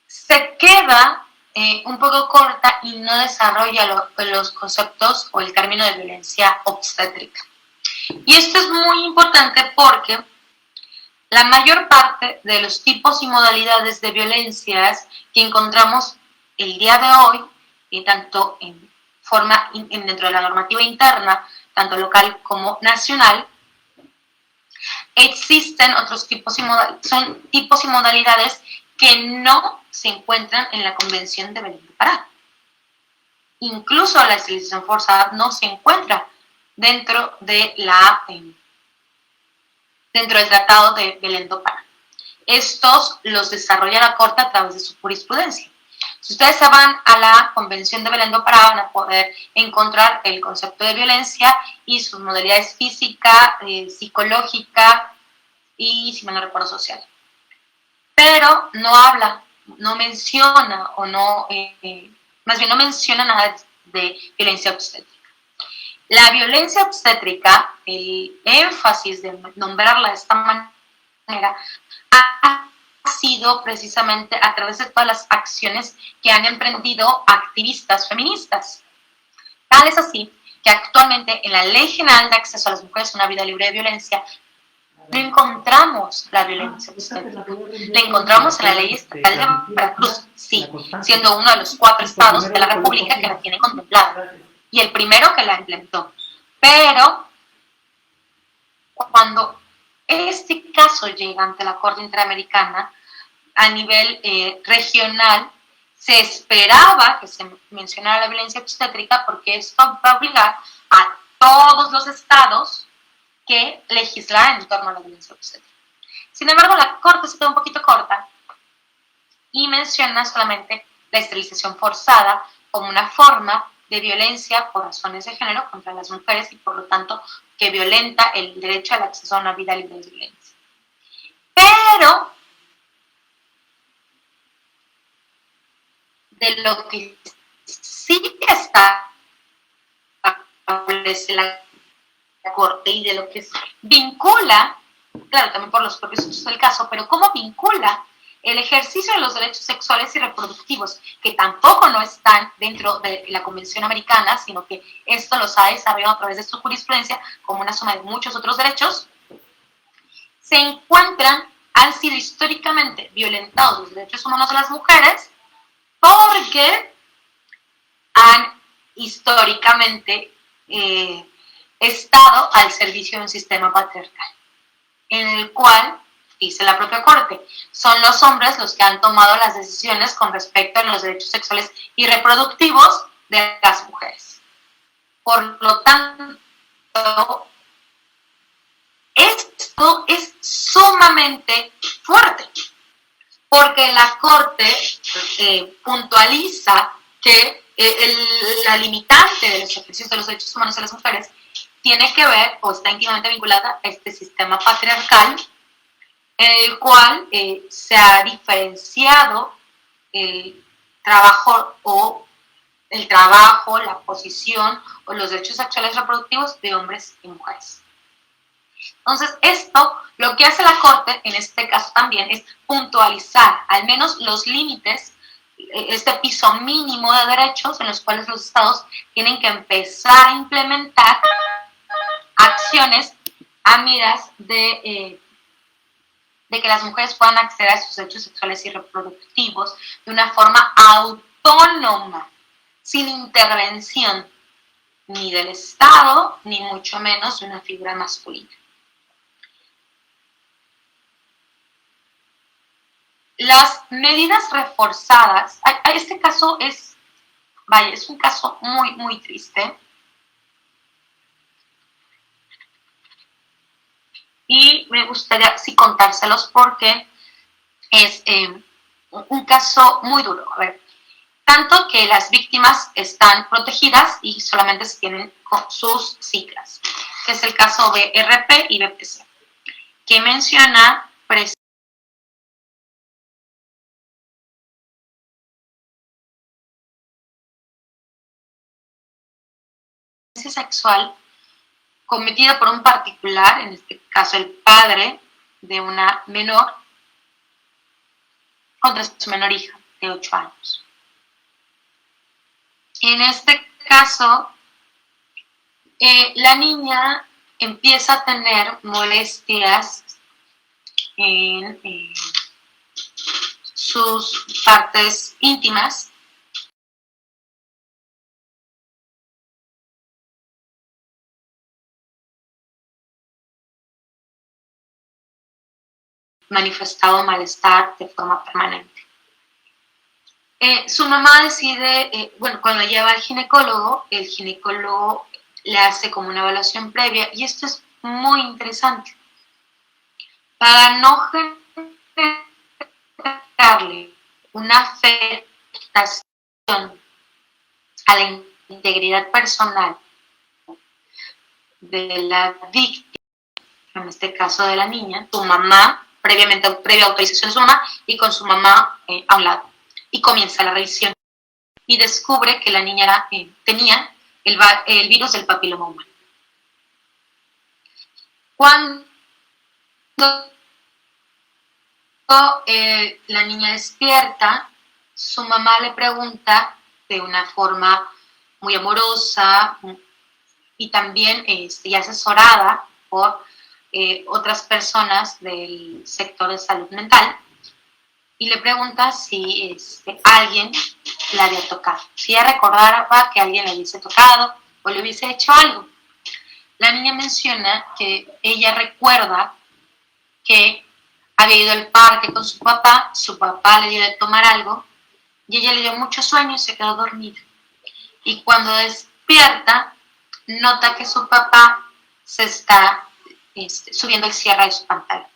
se queda un poco corta y no desarrolla los conceptos o el término de violencia obstétrica. Y esto es muy importante porque la mayor parte de los tipos y modalidades de violencias que encontramos el día de hoy, y tanto dentro de la normativa interna, tanto local como nacional, existen otros tipos son tipos y modalidades que no se encuentran en la Convención de Belén do Pará. Incluso la esterilización forzada no se encuentra dentro del Tratado de Belén do Pará. Estos los desarrolla la Corte a través de su jurisprudencia. Si ustedes se van a la Convención de Belén do Pará, van a poder encontrar el concepto de violencia y sus modalidades física, psicológica y, si me no recuerdo, social. Pero no habla, no menciona o no, más bien no menciona nada de violencia obstétrica. La violencia obstétrica, el énfasis de nombrarla de esta manera, ha sido precisamente a través de todas las acciones que han emprendido activistas feministas. Tal es así que actualmente en la Ley General de Acceso a las Mujeres a una Vida Libre de Violencia no encontramos la violencia obstétrica. La encontramos en la Ley Estatal de Veracruz, sí, siendo uno de los 4 estados de la República que la tiene contemplada y el primero que la implementó. Pero cuando este caso llega ante la Corte Interamericana a nivel regional, se esperaba que se mencionara la violencia obstétrica porque esto va a obligar a todos los estados que legislaran en torno a la violencia obstétrica. Sin embargo, la Corte se queda un poquito corta y menciona solamente la esterilización forzada como una forma de violencia por razones de género contra las mujeres y por lo tanto que violenta el derecho al acceso a una vida libre de violencia. Pero de lo que sí está establece la Corte y de lo que vincula, claro, también por los propios hechos del caso, pero cómo vincula el ejercicio de los derechos sexuales y reproductivos, que tampoco no están dentro de la Convención Americana, sino que esto los ha desarrollado a través de su jurisprudencia como una suma de muchos otros derechos, se encuentran, han sido históricamente violentados los derechos humanos de las mujeres porque han históricamente estado al servicio de un sistema patriarcal, en el cual, dice la propia Corte, son los hombres los que han tomado las decisiones con respecto a los derechos sexuales y reproductivos de las mujeres. Por lo tanto, esto es sumamente fuerte, porque la Corte puntualiza que la limitante de los ejercicios de los derechos humanos de las mujeres tiene que ver o está íntimamente vinculada a este sistema patriarcal en el cual se ha diferenciado el trabajo, la posición o los derechos sexuales reproductivos de hombres y mujeres. Entonces, esto lo que hace la Corte, en este caso también, es puntualizar al menos los límites, este piso mínimo de derechos en los cuales los estados tienen que empezar a implementar acciones a miras de que las mujeres puedan acceder a sus derechos sexuales y reproductivos de una forma autónoma, sin intervención ni del Estado, ni mucho menos de una figura masculina. Las medidas reforzadas, este caso es un caso muy, muy triste. Y me gustaría sí contárselos porque es un caso muy duro. A ver, tanto que las víctimas están protegidas y solamente se tienen sus siglas, que es el caso BRP y BPC, que menciona sexual cometida por un particular, en este caso el padre de una menor, contra su menor hija de 8 años. En este caso, la niña empieza a tener molestias en sus partes íntimas, manifestado malestar de forma permanente. Su mamá decide, cuando lleva al ginecólogo, el ginecólogo le hace como una evaluación previa, y esto es muy interesante. Para no generarle una afectación afectación a la integridad personal de la víctima, en este caso de la niña, su mamá, previa autorización de su mamá, y con su mamá a un lado. Y comienza la revisión. Y descubre que la niña tenía el virus del papiloma humano. Cuando la niña despierta, su mamá le pregunta de una forma muy amorosa y también y asesorada por otras personas del sector de salud mental, y le pregunta si alguien la había tocado, si ella recordaba que alguien le hubiese tocado o le hubiese hecho algo. La niña menciona que ella recuerda que había ido al parque con su papá le dio de tomar algo y ella le dio mucho sueño y se quedó dormida. Y cuando despierta, nota que su papá se está subiendo el cierre de su pantalla.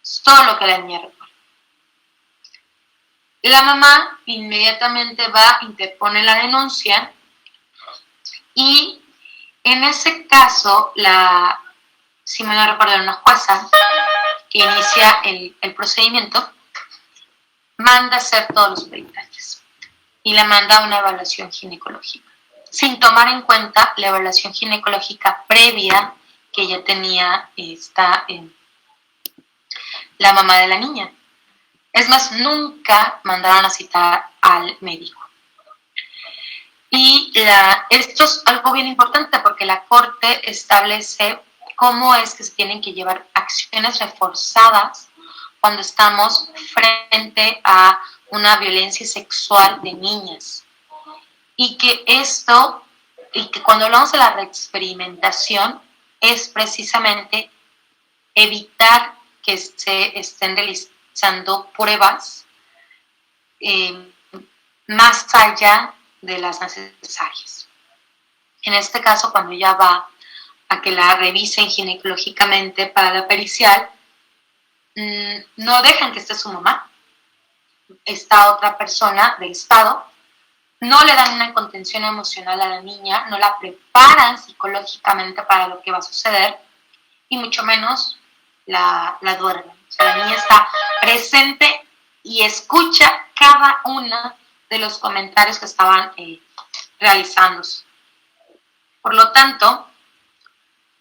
Es todo lo que la niña recuerda. La mamá inmediatamente va, interpone la denuncia y en ese caso, si me lo recuerdo, una jueza que inicia el procedimiento, manda a hacer todos los peritajes y le manda una evaluación ginecológica, sin tomar en cuenta la evaluación ginecológica previa que ya tenía la mamá de la niña. Es más, nunca mandaron a citar al médico. Y esto es algo bien importante porque la Corte establece cómo es que se tienen que llevar acciones reforzadas cuando estamos frente a una violencia sexual de niñas. Y que cuando hablamos de la reexperimentación es precisamente evitar que se estén realizando pruebas más allá de las necesarias. En este caso, cuando ella va a que la revisen ginecológicamente para la pericial, no dejan que esté su mamá, está otra persona del Estado, no le dan una contención emocional a la niña, no la preparan psicológicamente para lo que va a suceder y mucho menos la duermen. O sea, la niña está presente y escucha cada uno de los comentarios que estaban realizándose. Por lo tanto,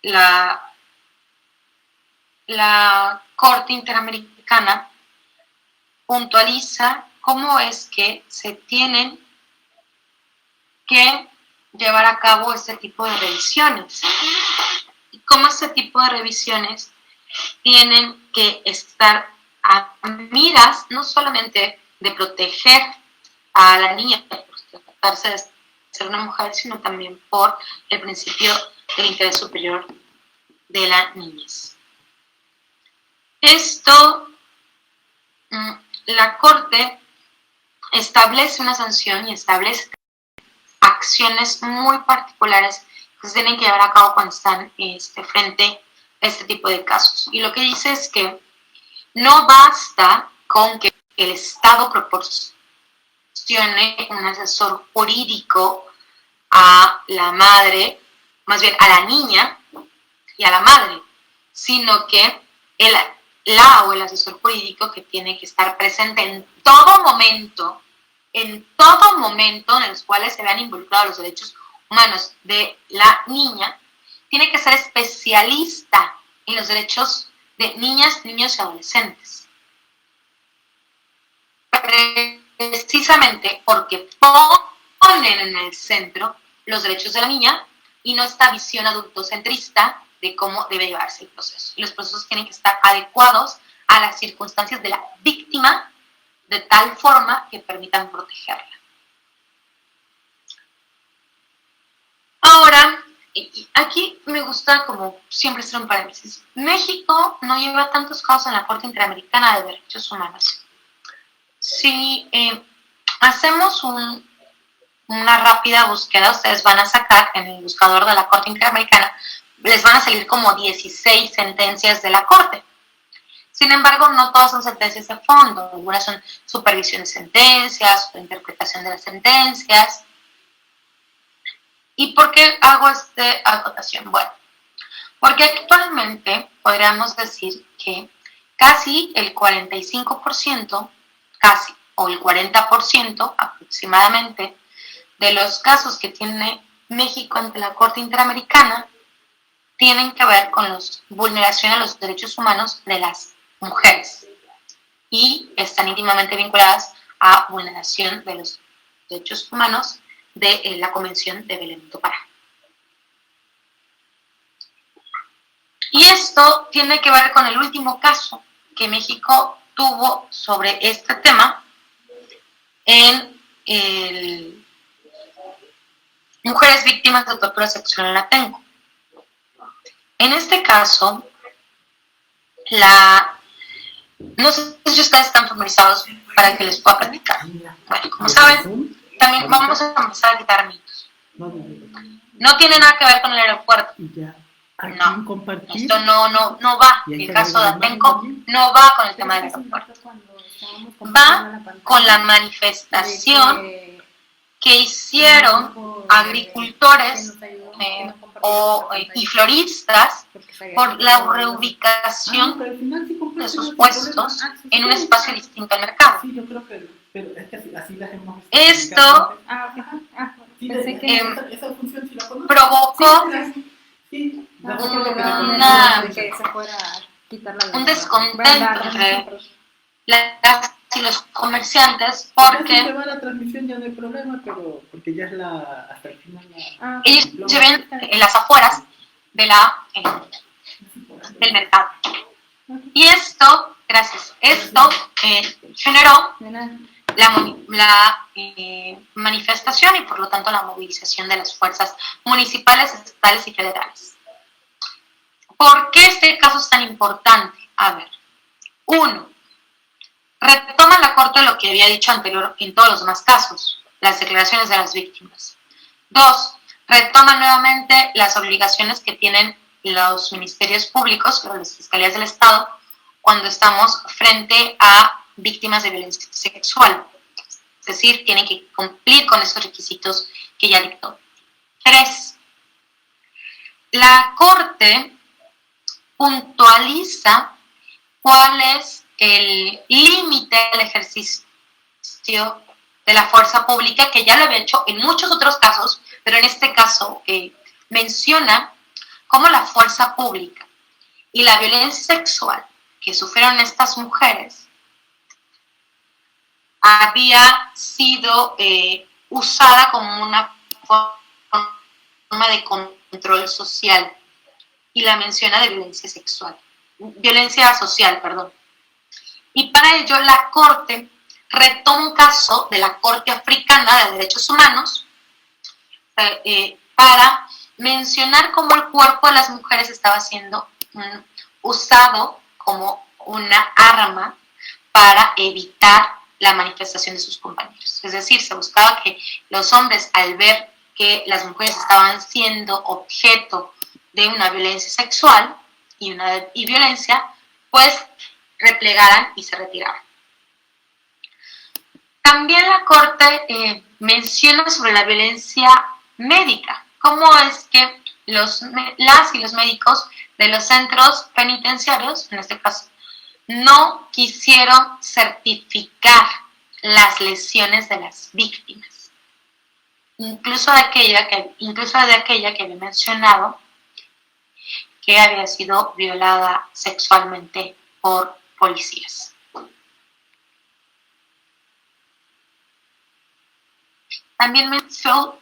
la Corte Interamericana puntualiza cómo es que se tienen que llevar a cabo este tipo de revisiones y cómo este tipo de revisiones tienen que estar a miras no solamente de proteger a la niña por tratarse de ser una mujer, sino también por el principio del interés superior de la niñez. Esto, la Corte establece una sanción y establece acciones muy particulares que se tienen que llevar a cabo cuando están frente a este tipo de casos. Y lo que dice es que no basta con que el Estado proporcione un asesor jurídico a la madre, más bien a la niña y a la madre, sino que el asesor jurídico que tiene que estar presente en todo momento en los cuales se vean involucrados los derechos humanos de la niña, tiene que ser especialista en los derechos de niñas, niños y adolescentes. Precisamente porque ponen en el centro los derechos de la niña y no esta visión adultocentrista de cómo debe llevarse el proceso. Y los procesos tienen que estar adecuados a las circunstancias de la víctima de tal forma que permitan protegerla. Ahora, aquí me gusta como siempre hacer un paréntesis. México no lleva tantos casos en la Corte Interamericana de Derechos Humanos. Si hacemos una rápida búsqueda, ustedes van a sacar en el buscador de la Corte Interamericana, les van a salir como 16 sentencias de la Corte. Sin embargo, no todas son sentencias de fondo, algunas son supervisión de sentencias, interpretación de las sentencias. ¿Y por qué hago esta acotación? Bueno, porque actualmente podríamos decir que casi el 45%, casi, o el 40% aproximadamente, de los casos que tiene México ante la Corte Interamericana tienen que ver con la vulneración a los derechos humanos de las mujeres y están íntimamente vinculadas a vulneración de los derechos humanos de la Convención de Belém do Pará. Y esto tiene que ver con el último caso que México tuvo sobre este tema en mujeres víctimas de tortura sexual en Atenco. En este caso, no sé si ustedes están familiarizados para que les pueda platicar. Bueno, como saben, también vamos a empezar a quitar mitos. No tiene nada que ver con el aeropuerto. No, esto no va. El caso de Atenco no va con el tema del aeropuerto. Va con la manifestación que hicieron agricultores y floristas por la reubicación de sus puestos en un espacio distinto al mercado. Esto provocó un descontento entre las y los comerciantes porque la transmisión ya no hay problema, pero porque ya es hasta el final ellos se ven en las afueras de del mercado. Y esto, generó la manifestación y por lo tanto la movilización de las fuerzas municipales, estatales y federales. ¿Por qué este caso es tan importante? A ver, 1. Retoma la Corte lo que había dicho anterior en todos los demás casos, las declaraciones de las víctimas. 2. Retoma nuevamente las obligaciones que tienen los ministerios públicos, las fiscalías del Estado, cuando estamos frente a víctimas de violencia sexual. Es decir, tienen que cumplir con esos requisitos que ya dictó. 3. La Corte puntualiza cuál es el límite del ejercicio de la fuerza pública, que ya lo había hecho en muchos otros casos, pero en este caso menciona cómo la fuerza pública y la violencia sexual que sufrieron estas mujeres había sido usada como una forma de control social, y la menciona de violencia social, perdón. Y para ello la Corte retoma un caso de la Corte Africana de Derechos Humanos para mencionar cómo el cuerpo de las mujeres estaba siendo usado como una arma para evitar la manifestación de sus compañeros. Es decir, se buscaba que los hombres, al ver que las mujeres estaban siendo objeto de una violencia sexual y violencia, pues replegaran y se retiraran. También la Corte menciona sobre la violencia médica, cómo es que las y los médicos de los centros penitenciarios, en este caso, no quisieron certificar las lesiones de las víctimas, incluso de aquella que había mencionado que había sido violada sexualmente por policías. También mencionó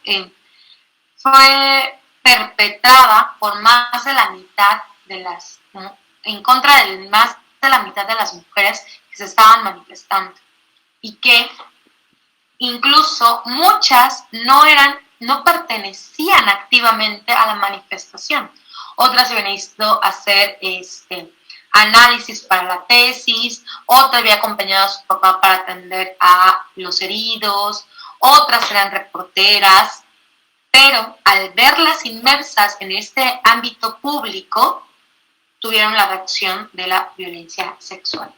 fue perpetrada por más de la mitad en contra de más de la mitad de las mujeres que se estaban manifestando, y que incluso muchas no pertenecían activamente a la manifestación. Otras habían ido a hacer análisis para la tesis, otra había acompañado a su papá para atender a los heridos, otras eran reporteras, pero al verlas inmersas en este ámbito público, tuvieron la reacción de la violencia sexual.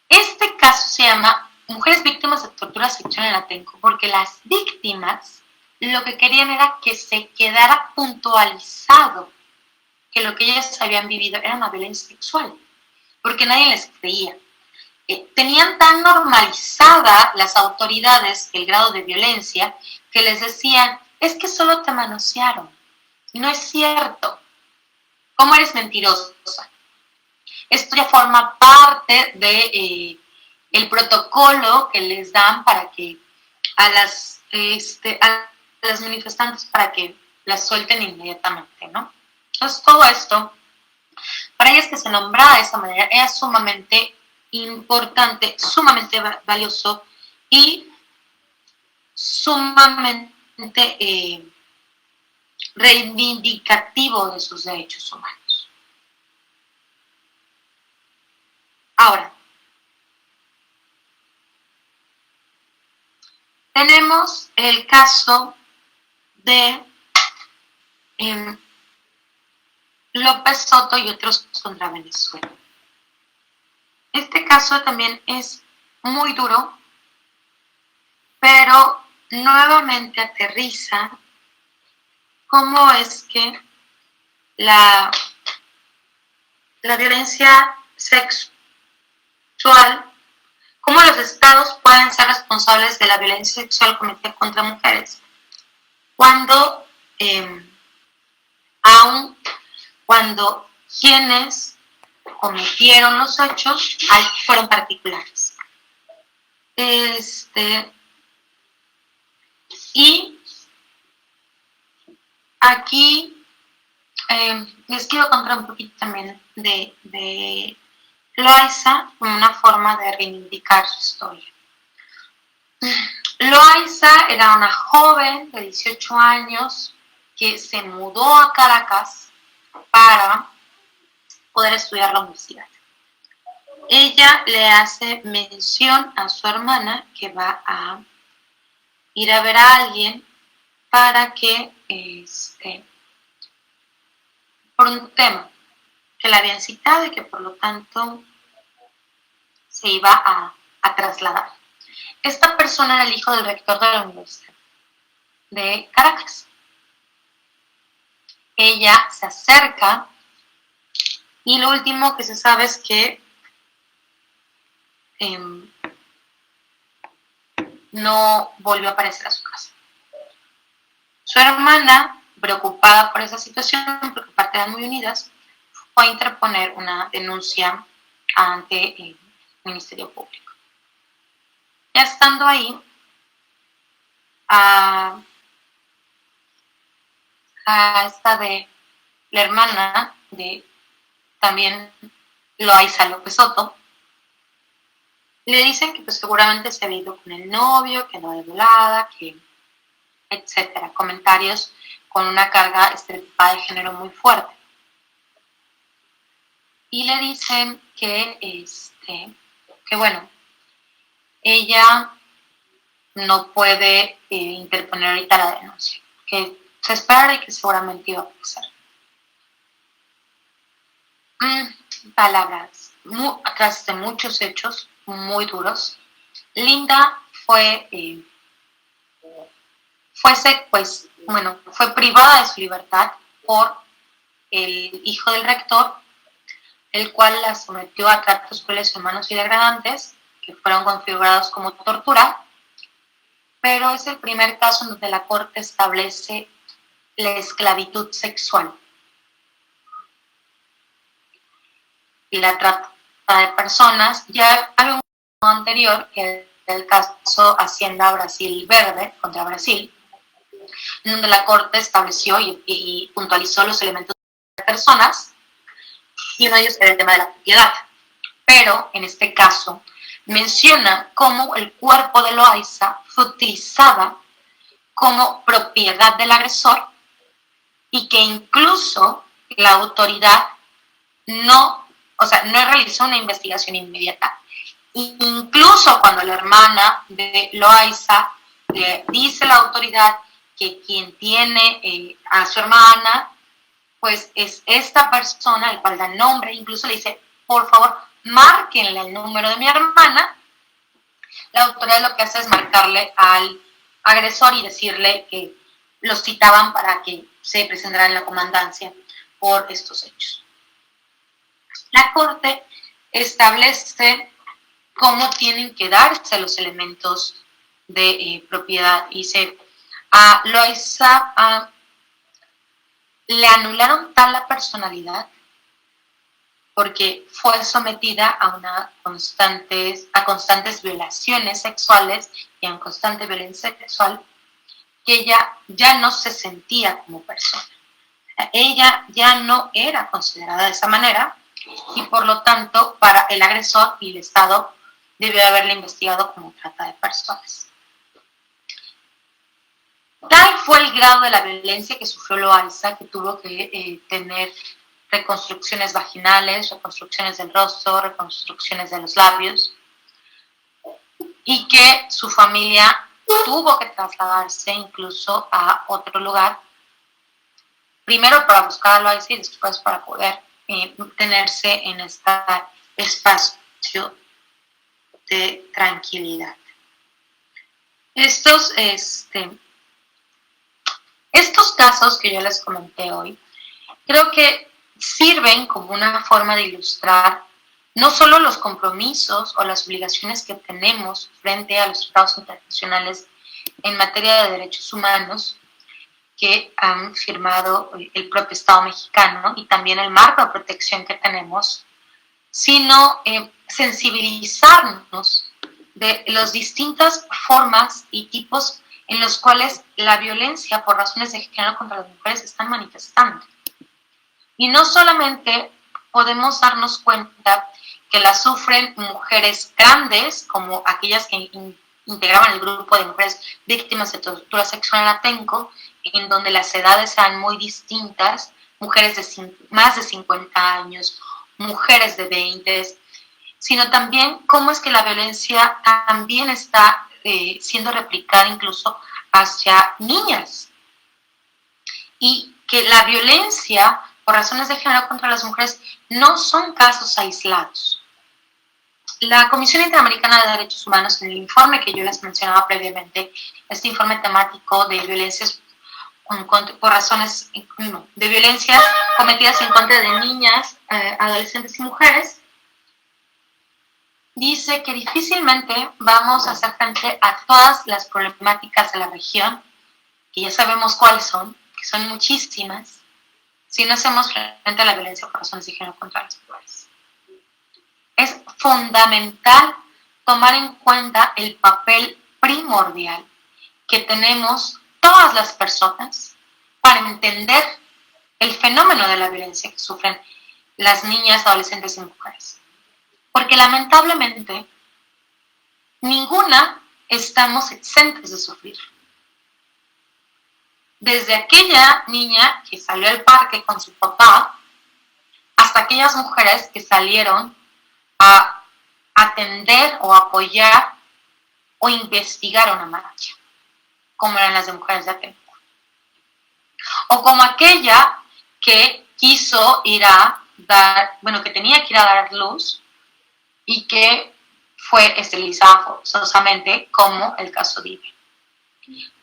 Este caso se llama Mujeres víctimas de tortura sexual en Atenco, porque las víctimas lo que querían era que se quedara puntualizado que lo que ellas habían vivido era una violencia sexual, porque nadie les creía. Tenían tan normalizada las autoridades el grado de violencia que les decían, es que solo te manosearon. No es cierto. ¿Cómo eres mentirosa? Esto ya forma parte de el protocolo que les dan para que a las manifestantes para que las suelten inmediatamente, ¿no? Entonces todo esto, para ellas que se nombrara de esa manera, era sumamente importante, sumamente valioso y sumamente reivindicativo de sus derechos humanos. Ahora, tenemos el caso de López Soto y otros contra Venezuela. Este caso también es muy duro, pero nuevamente aterriza cómo es que la violencia sexual, cómo los estados pueden ser responsables de la violencia sexual cometida contra mujeres, cuando aun cuando quienes cometieron los hechos fueron particulares. Y aquí les quiero contar un poquito también de Loaiza como una forma de reivindicar su historia. Loaiza era una joven de 18 años que se mudó a Caracas para poder estudiar la universidad. Ella le hace mención a su hermana que va a ir a ver a alguien para que, por un tema que la habían citado y que por lo tanto se iba a trasladar. Esta persona era el hijo del rector de la Universidad de Caracas. Ella se acerca y lo último que se sabe es que no volvió a aparecer a su casa. Su hermana, preocupada por esa situación, porque aparte eran muy unidas, fue a interponer una denuncia ante el Ministerio Público. Ya estando ahí, a esta de la hermana de también Loaiza López Soto, le dicen que pues seguramente se había ido con el novio, que no de volada, que etcétera, comentarios con una carga estereotipada de género muy fuerte. Y le dicen que bueno, ella no puede interponer ahorita la denuncia, que se espera de que seguramente iba a pasar. Palabras, tras de muchos hechos muy duros, Linda fue privada de su libertad por el hijo del rector, el cual la sometió a tratos crueles, humanos y degradantes, que fueron configurados como tortura, pero es el primer caso en donde la Corte establece la esclavitud sexual y la trata de personas. Ya había un caso anterior, que es el caso Hacienda Brasil Verde contra Brasil, en donde la Corte estableció y puntualizó los elementos de personas, y uno de ellos era el tema de la propiedad. Pero en este caso menciona cómo el cuerpo de Loaiza fue utilizada como propiedad del agresor y que incluso la autoridad no realizó una investigación inmediata. Incluso cuando la hermana de Loaiza le dice a la autoridad que quien tiene a su hermana, pues es esta persona al cual da nombre, incluso le dice, por favor, márquenle el número de mi hermana. La autoridad lo que hace es marcarle al agresor y decirle que los citaban para que se presentara en la comandancia por estos hechos. La Corte establece cómo tienen que darse los elementos de propiedad y a Loaiza le anularon tal la personalidad porque fue sometida a constantes violaciones sexuales y a una constante violencia sexual, que ella ya no se sentía como persona. Ella ya no era considerada de esa manera y por lo tanto para el agresor y el Estado debió haberla investigado como trata de personas. Tal fue el grado de la violencia que sufrió Loaiza, que tuvo que tener reconstrucciones vaginales, reconstrucciones del rostro, reconstrucciones de los labios, y que su familia tuvo que trasladarse incluso a otro lugar, primero para buscar a Loaiza y después para poder tenerse en este espacio de tranquilidad. Estos casos que yo les comenté hoy, creo que sirven como una forma de ilustrar no solo los compromisos o las obligaciones que tenemos frente a los tratados internacionales en materia de derechos humanos que han firmado el propio Estado mexicano y también el marco de protección que tenemos, sino sensibilizarnos de las distintas formas y tipos en los cuales la violencia por razones de género contra las mujeres se están manifestando. Y no solamente podemos darnos cuenta que la sufren mujeres grandes, como aquellas que integraban el grupo de mujeres víctimas de tortura sexual en Atenco, en donde las edades eran muy distintas, mujeres de más de 50 años, mujeres de 20, sino también cómo es que la violencia también está siendo replicada incluso hacia niñas. Y que la violencia por razones de género contra las mujeres no son casos aislados. La Comisión Interamericana de Derechos Humanos, en el informe que yo les mencionaba previamente, este informe temático de violencias por razones de violencias cometidas en contra de niñas, adolescentes y mujeres, dice que difícilmente vamos a hacer frente a todas las problemáticas de la región, que ya sabemos cuáles son, que son muchísimas, si no hacemos frente a la violencia por razones de género contra las mujeres. Es fundamental tomar en cuenta el papel primordial que tenemos todas las personas para entender el fenómeno de la violencia que sufren las niñas, adolescentes y mujeres. Porque lamentablemente ninguna estamos exentas de sufrir. Desde aquella niña que salió al parque con su papá, hasta aquellas mujeres que salieron a atender o apoyar o investigar una marcha, como eran las de mujeres de Atenco. O como aquella que quiso ir a dar, que tenía que ir a dar luz y que fue esterilizada forzosamente, como el caso de Ibe.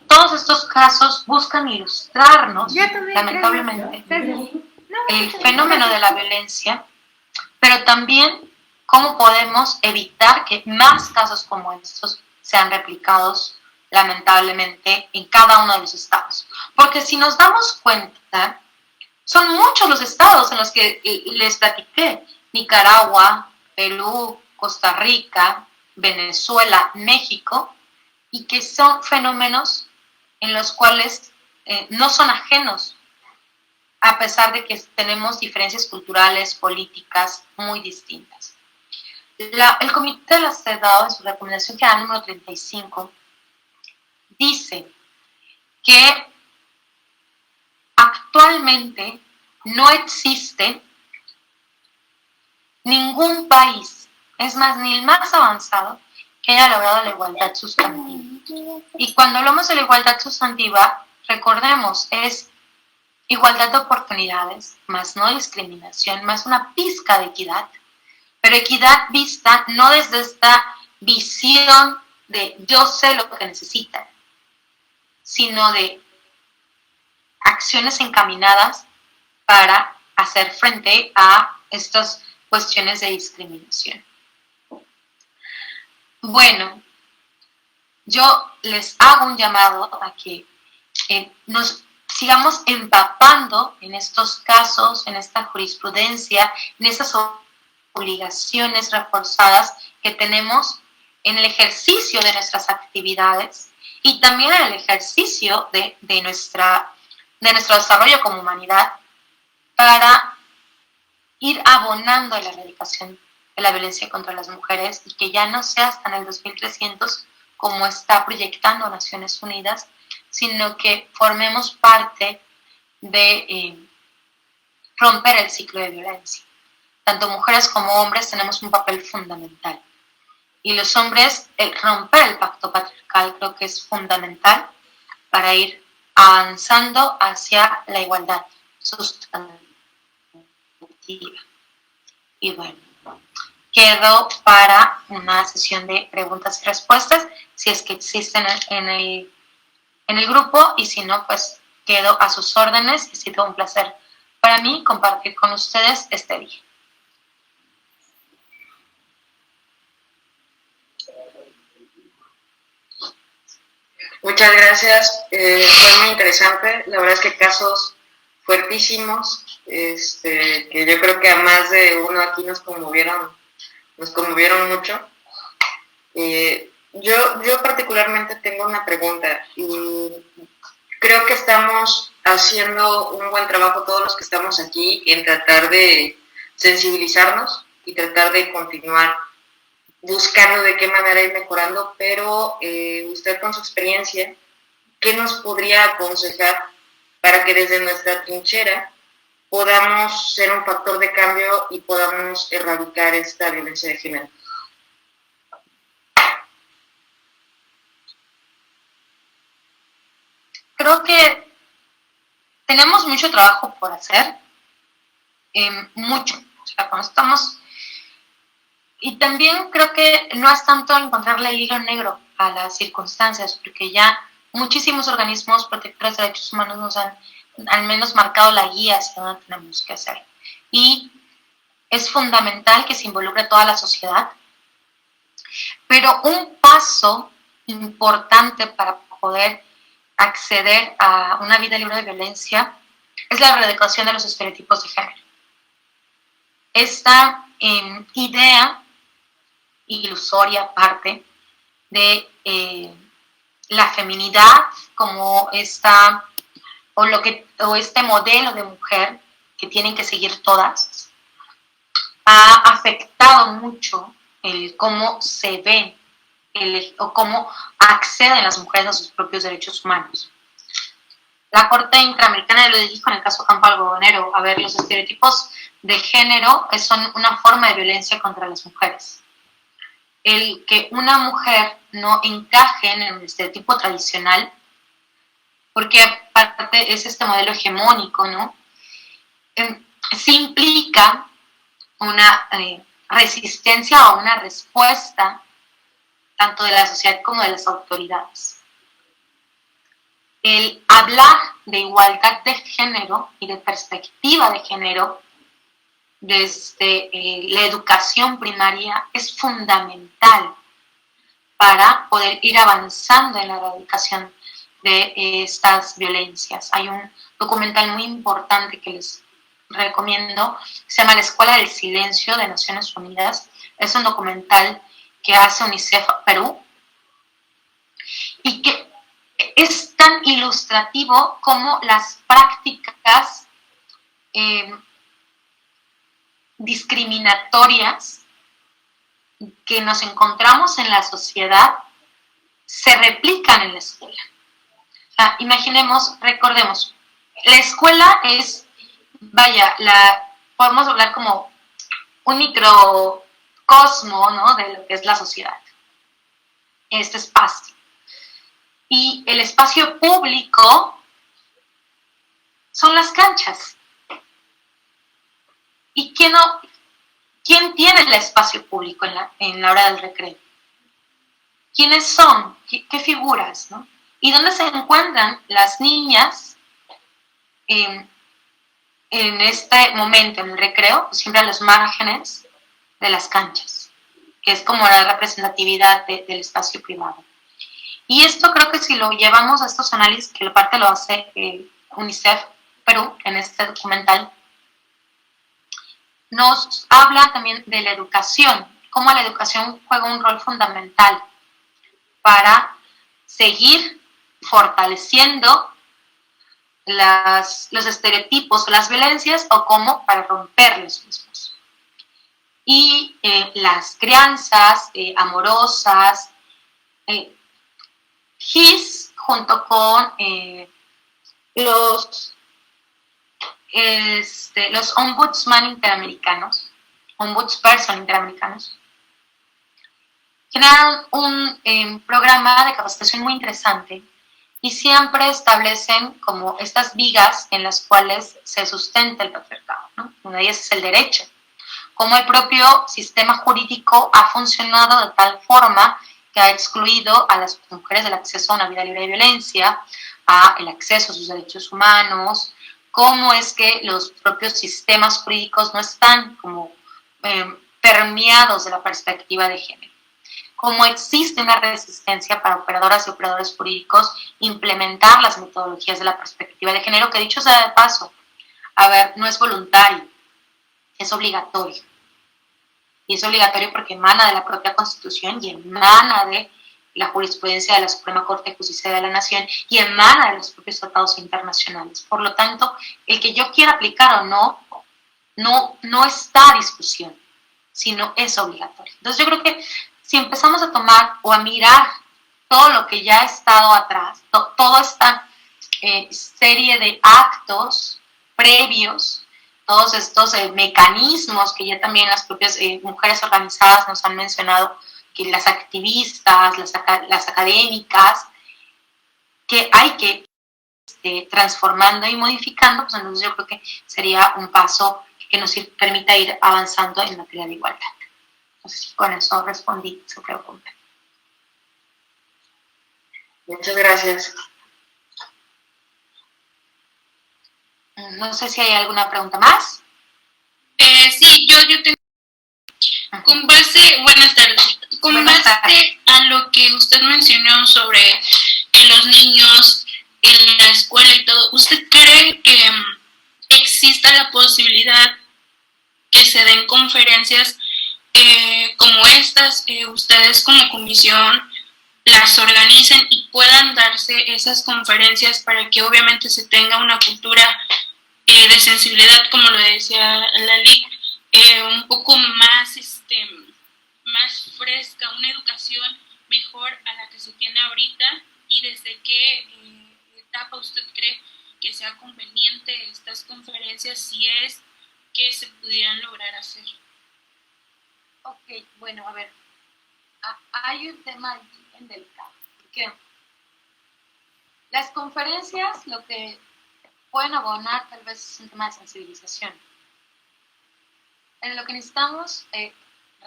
Todos estos casos buscan ilustrarnos, lamentablemente, el fenómeno de la violencia, pero también cómo podemos evitar que más casos como estos sean replicados, lamentablemente, en cada uno de los estados. Porque si nos damos cuenta, son muchos los estados en los que les platiqué: Nicaragua, Perú, Costa Rica, Venezuela, México, y que son fenómenos en los cuales no son ajenos, a pesar de que tenemos diferencias culturales, políticas muy distintas. El Comité de la CEDAW, en su recomendación general número 35, dice que actualmente no existe ningún país, es más, ni el más avanzado, que haya logrado la igualdad sustantiva. Y cuando hablamos de la igualdad sustantiva, recordemos, es igualdad de oportunidades, más no discriminación, más una pizca de equidad, pero equidad vista no desde esta visión de yo sé lo que necesitan, sino de acciones encaminadas para hacer frente a estas cuestiones de discriminación. Bueno, yo les hago un llamado a que nos sigamos empapando en estos casos, en esta jurisprudencia, en estas obligaciones reforzadas que tenemos en el ejercicio de nuestras actividades y también en el ejercicio de nuestro desarrollo como humanidad para ir abonando en la erradicación de la violencia contra las mujeres y que ya no sea hasta en el 2300 como está proyectando Naciones Unidas, sino que formemos parte de romper el ciclo de violencia. Tanto mujeres como hombres tenemos un papel fundamental. Y los hombres, el romper el pacto patriarcal creo que es fundamental para ir avanzando hacia la igualdad sustantiva. Y bueno, quedo para una sesión de preguntas y respuestas, si es que existen en el grupo, y si no, pues quedo a sus órdenes, y ha sido un placer para mí compartir con ustedes este día. Muchas gracias, fue muy interesante, la verdad es que casos fuertísimos, que yo creo que a más de uno aquí nos conmovieron mucho. Yo particularmente tengo una pregunta y creo que estamos haciendo un buen trabajo todos los que estamos aquí en tratar de sensibilizarnos y tratar de continuar buscando de qué manera ir mejorando, pero usted con su experiencia, ¿qué nos podría aconsejar para que desde nuestra trinchera podamos ser un factor de cambio y podamos erradicar esta violencia de género? Creo que tenemos mucho trabajo por hacer, mucho. O sea, cuando estamos... Y también creo que no es tanto encontrarle el hilo negro a las circunstancias, porque ya muchísimos organismos protectores de derechos humanos nos han al menos marcado la guía hacia dónde tenemos que hacer. Y es fundamental que se involucre toda la sociedad, pero un paso importante para poder acceder a una vida libre de violencia es la erradicación de los estereotipos de género. Esta idea ilusoria parte de la feminidad como este modelo de mujer que tienen que seguir todas, ha afectado mucho el cómo se ve o cómo acceden las mujeres a sus propios derechos humanos. La Corte Interamericana lo dijo en el caso Campo Algodonero. A ver, los estereotipos de género son una forma de violencia contra las mujeres. El que una mujer no encaje en el estereotipo tradicional, porque aparte es este modelo hegemónico, ¿no? Sí implica una resistencia o una respuesta tanto de la sociedad como de las autoridades. El hablar de igualdad de género y de perspectiva de género desde la educación primaria es fundamental para poder ir avanzando en la erradicación de estas violencias. Hay un documental muy importante que les recomiendo, se llama La Escuela del Silencio de Naciones Unidas. Es un documental que hace UNICEF Perú y que es tan ilustrativo como las prácticas discriminatorias que nos encontramos en la sociedad se replican en la escuela. O sea, imaginemos, recordemos, la escuela es, podemos hablar como un microcosmo, ¿no?, de lo que es la sociedad, este espacio. Y el espacio público son las canchas. ¿Y quién tiene el espacio público en la hora del recreo? ¿Quiénes son? ¿Qué figuras? ¿No? ¿Y dónde se encuentran las niñas en este momento, en el recreo? Pues siempre a los márgenes de las canchas, que es como la representatividad del espacio privado. Y esto creo que si lo llevamos a estos análisis, que la parte lo hace UNICEF Perú en este documental, nos habla también de la educación, cómo la educación juega un rol fundamental para seguir fortaleciendo los estereotipos o las violencias, o cómo para romper los mismos. Y las crianzas amorosas, GIS, junto con los ombudsman interamericanos, ombudsperson interamericanos, generaron un programa de capacitación muy interesante y siempre establecen como estas vigas en las cuales se sustenta el patriarcado, ¿no? Una de ellas es el derecho, cómo el propio sistema jurídico ha funcionado de tal forma que ha excluido a las mujeres del acceso a una vida libre de violencia, a el acceso a sus derechos humanos, cómo es que los propios sistemas jurídicos no están como permeados de la perspectiva de género, cómo existe una resistencia para operadoras y operadores jurídicos implementar las metodologías de la perspectiva de género, que dicho sea de paso, a ver, no es voluntario, es obligatorio. Y es obligatorio porque emana de la propia Constitución y emana de la jurisprudencia de la Suprema Corte de Justicia de la Nación y emana de los propios tratados internacionales. Por lo tanto, el que yo quiera aplicar o no está a discusión, sino es obligatorio. Entonces yo creo que si empezamos a tomar o a mirar todo lo que ya ha estado atrás, toda esta serie de actos previos, todos estos mecanismos que ya también las propias mujeres organizadas nos han mencionado, que las activistas, las académicas, que hay que transformando y modificando, pues entonces yo creo que sería un paso que nos permita ir avanzando en materia de igualdad. No sé si con eso respondí su pregunta. Muchas gracias. No sé si hay alguna pregunta más. Sí, yo tengo. Con base, buenas tardes. Con base a lo que usted mencionó sobre los niños en la escuela y todo, ¿usted cree que exista la posibilidad que se den conferencias como estas, ustedes como comisión las organicen y puedan darse esas conferencias para que obviamente se tenga una cultura de sensibilidad, como lo decía Lali, un poco más, más fresca, una educación mejor a la que se tiene ahorita? ¿Y desde qué etapa usted cree que sea conveniente estas conferencias, si es que se pudieran lograr hacer? Ok, bueno, a ver, hay un tema bien delicado, porque las conferencias lo que pueden abonar tal vez es un tema de sensibilización. Lo que necesitamos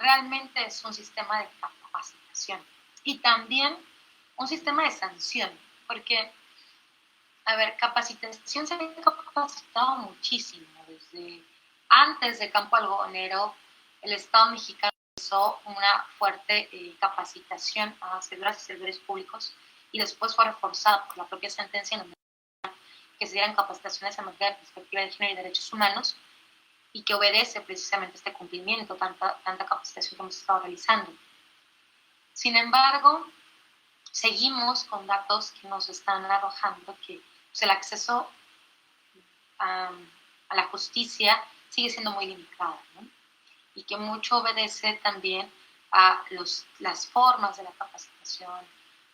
realmente es un sistema de capacitación y también un sistema de sanción, porque, a ver, capacitación se ha capacitado muchísimo, desde antes de Campo Algodonero, el Estado mexicano hizo una fuerte capacitación a servidoras y servidores públicos y después fue reforzada por la propia sentencia en donde que se dieran capacitaciones en materia de perspectiva de género y derechos humanos, y que obedece precisamente este cumplimiento, tanta capacitación que hemos estado realizando. Sin embargo, seguimos con datos que nos están arrojando que pues, el acceso a la justicia sigue siendo muy limitado, ¿no? Y que mucho obedece también a las formas de la capacitación,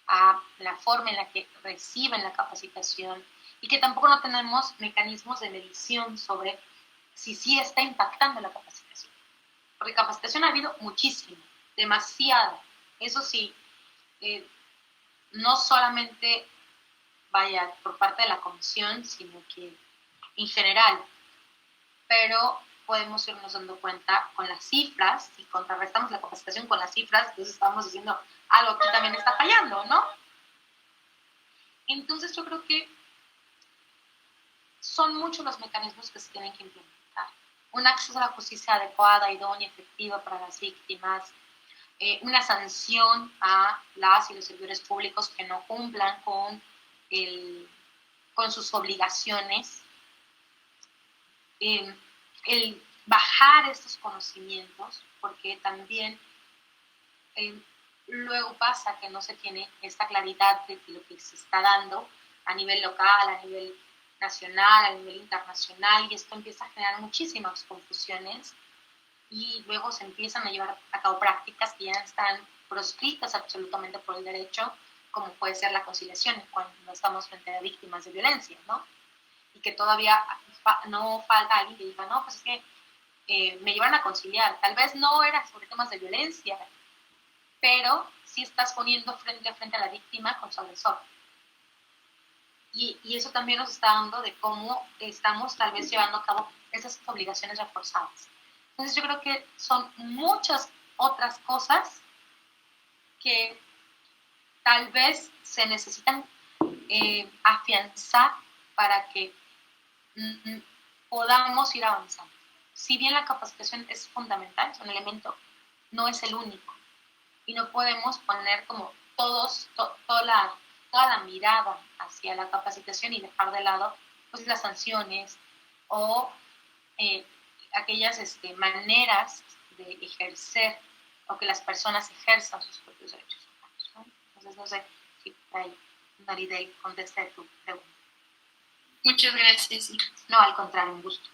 a la forma en la que reciben la capacitación, y que tampoco no tenemos mecanismos de medición sobre si sí está impactando la capacitación. Porque capacitación ha habido muchísimo, demasiado. Eso sí, no solamente vaya por parte de la comisión, sino que en general, pero podemos irnos dando cuenta con las cifras, si contrarrestamos la capacitación con las cifras, entonces estamos diciendo algo que también está fallando, ¿no? Entonces yo creo que son muchos los mecanismos que se tienen que implementar. Un acceso a la justicia adecuada, idónea, efectiva para las víctimas, una sanción a las y los servidores públicos que no cumplan con sus obligaciones, el bajar estos conocimientos, porque también luego pasa que no se tiene esta claridad de lo que se está dando a nivel local, a nivel nacional, a nivel internacional, y esto empieza a generar muchísimas confusiones y luego se empiezan a llevar a cabo prácticas que ya están proscritas absolutamente por el derecho, como puede ser la conciliación cuando estamos frente a víctimas de violencia, ¿no? Y que todavía no falta alguien que diga, no, pues es que me llevaron a conciliar. Tal vez no era sobre temas de violencia, pero sí estás poniendo frente a frente a la víctima con su agresor. Y eso también nos está dando de cómo estamos tal vez llevando a cabo esas obligaciones reforzadas. Entonces yo creo que son muchas otras cosas que tal vez se necesitan afianzar para que podamos ir avanzando. Si bien la capacitación es fundamental, es un elemento, no es el único. Y no podemos poner como toda la mirada hacia la capacitación y dejar de lado pues, las sanciones o aquellas maneras de ejercer o que las personas ejerzan sus propios derechos humanos, ¿no? Entonces, no sé si ahí Maridel contesta tu pregunta. Muchas gracias. No, al contrario, un gusto.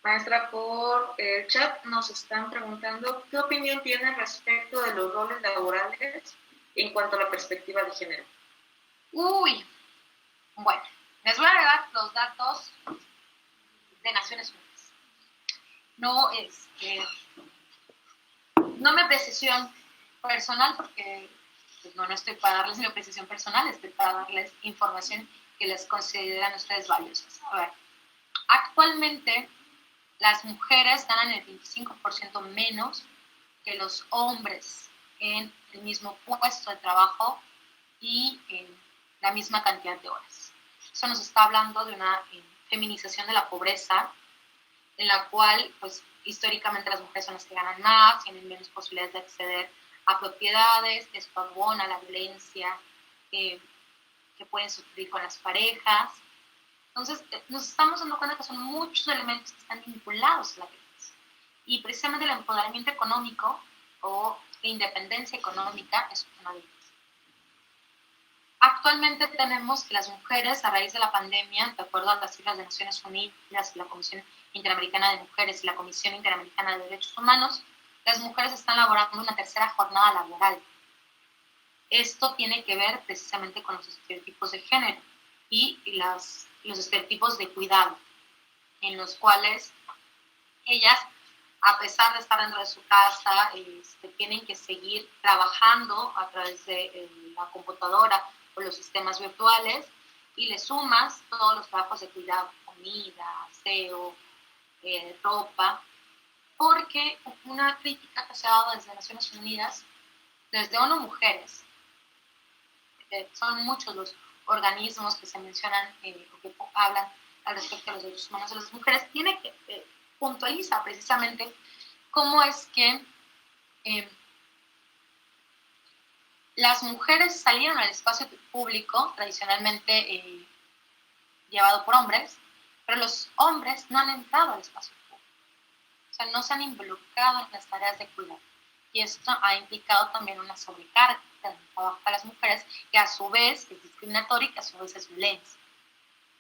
Maestra, por el chat nos están preguntando qué opinión tiene respecto de los roles laborales en cuanto a la perspectiva de género. Uy, bueno, les voy a dar los datos de Naciones Unidas. No me precisión personal porque pues, no estoy para darles mi precisión personal, estoy para darles información que les consideran ustedes valiosas. A ver, actualmente las mujeres ganan el 25% menos que los hombres en el mismo puesto de trabajo y en la misma cantidad de horas. Eso nos está hablando de una feminización de la pobreza, en la cual, pues, históricamente las mujeres son las que ganan más, tienen menos posibilidades de acceder a propiedades, esto abona la violencia que pueden sufrir con las parejas. Entonces, nos estamos dando cuenta que son muchos elementos que están vinculados a la violencia. Y precisamente el empoderamiento económico o la independencia económica es una de ellas. Actualmente tenemos que las mujeres, a raíz de la pandemia, de acuerdo a las cifras de Naciones Unidas, la Comisión Interamericana de Mujeres y la Comisión Interamericana de Derechos Humanos, las mujeres están laborando una tercera jornada laboral. Esto tiene que ver precisamente con los estereotipos de género y los estereotipos de cuidado, en los cuales ellas, a pesar de estar dentro de su casa, tienen que seguir trabajando a través de la computadora o los sistemas virtuales, y le sumas todos los trabajos de cuidado, comida, aseo, ropa, porque una crítica que se ha dado desde Naciones Unidas, desde ONU Mujeres, son muchos los organismos que se mencionan o que hablan al respecto de los derechos humanos de las mujeres, tiene que puntualizar precisamente cómo es que las mujeres salieron al espacio público, tradicionalmente llevado por hombres, pero los hombres no han entrado al espacio público. O sea, no se han involucrado en las tareas de cuidado. Y esto ha implicado también una sobrecarga de trabajo para las mujeres, que a su vez es discriminatoria y que a su vez es violencia.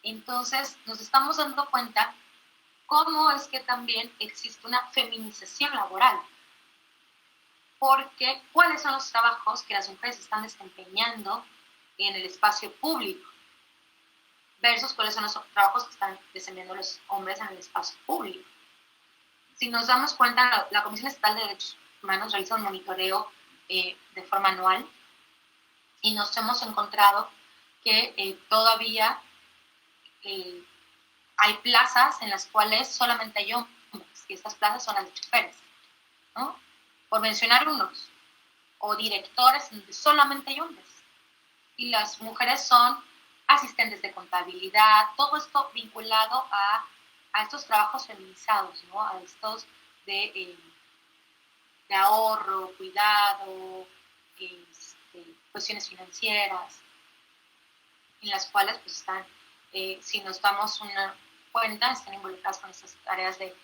Entonces, nos estamos dando cuenta cómo es que también existe una feminización laboral. Porque, ¿cuáles son los trabajos que las mujeres están desempeñando en el espacio público? Versus cuáles son los trabajos que están desempeñando los hombres en el espacio público. Si nos damos cuenta, la Comisión Estatal de Derechos Humanos realiza un monitoreo de forma anual y nos hemos encontrado que todavía hay plazas en las cuales solamente hay hombres, y estas plazas son las de choferes, ¿no? Por mencionar unos, o directores donde solamente hay hombres, y las mujeres son asistentes de contabilidad, todo esto vinculado a estos trabajos feminizados, ¿no? A estos de ahorro, cuidado, cuestiones financieras, en las cuales pues están, si nos damos una cuenta, están involucradas con estas tareas de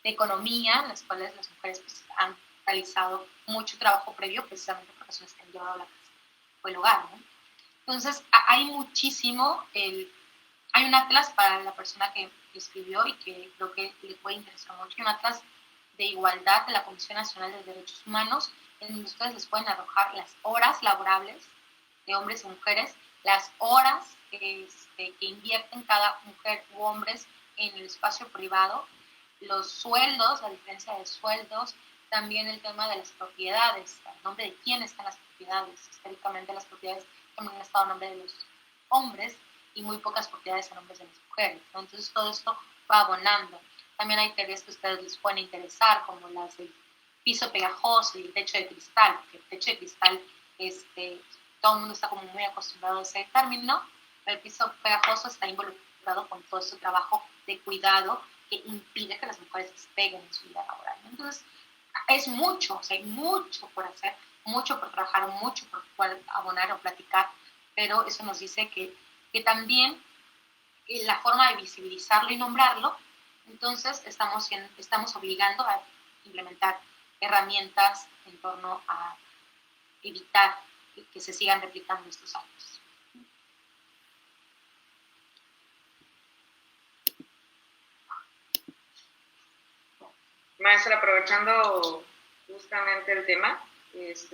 economía, en las cuales las mujeres pues, han realizado mucho trabajo previo, precisamente porque son las que han llevado la casa o el hogar, ¿no? Entonces, hay muchísimo, hay un atlas para la persona que escribió y que creo que le puede interesar mucho, un atlas de igualdad de la Comisión Nacional de Derechos Humanos, en donde ustedes les pueden arrojar las horas laborables de hombres y mujeres, las horas que invierten cada mujer u hombres en el espacio privado, los sueldos, la diferencia de sueldos, también el tema de las propiedades, el nombre de quién están las propiedades. Históricamente las propiedades también han estado a nombre de los hombres y muy pocas propiedades a nombre de las mujeres, ¿no? Entonces todo esto va abonando. También hay teorías que a ustedes les pueden interesar, como las del piso pegajoso y el techo de cristal, porque el techo de cristal, todo el mundo está como muy acostumbrado a ese término, pero el piso pegajoso está involucrado con todo ese trabajo de cuidado que impide que las mujeres despeguen en su vida laboral. Entonces, es mucho, o sea, hay mucho por hacer, mucho por trabajar, mucho por poder abonar o platicar, pero eso nos dice que también la forma de visibilizarlo y nombrarlo, entonces estamos obligando a implementar herramientas en torno a evitar que se sigan replicando estos actos. Maestra, aprovechando justamente el tema,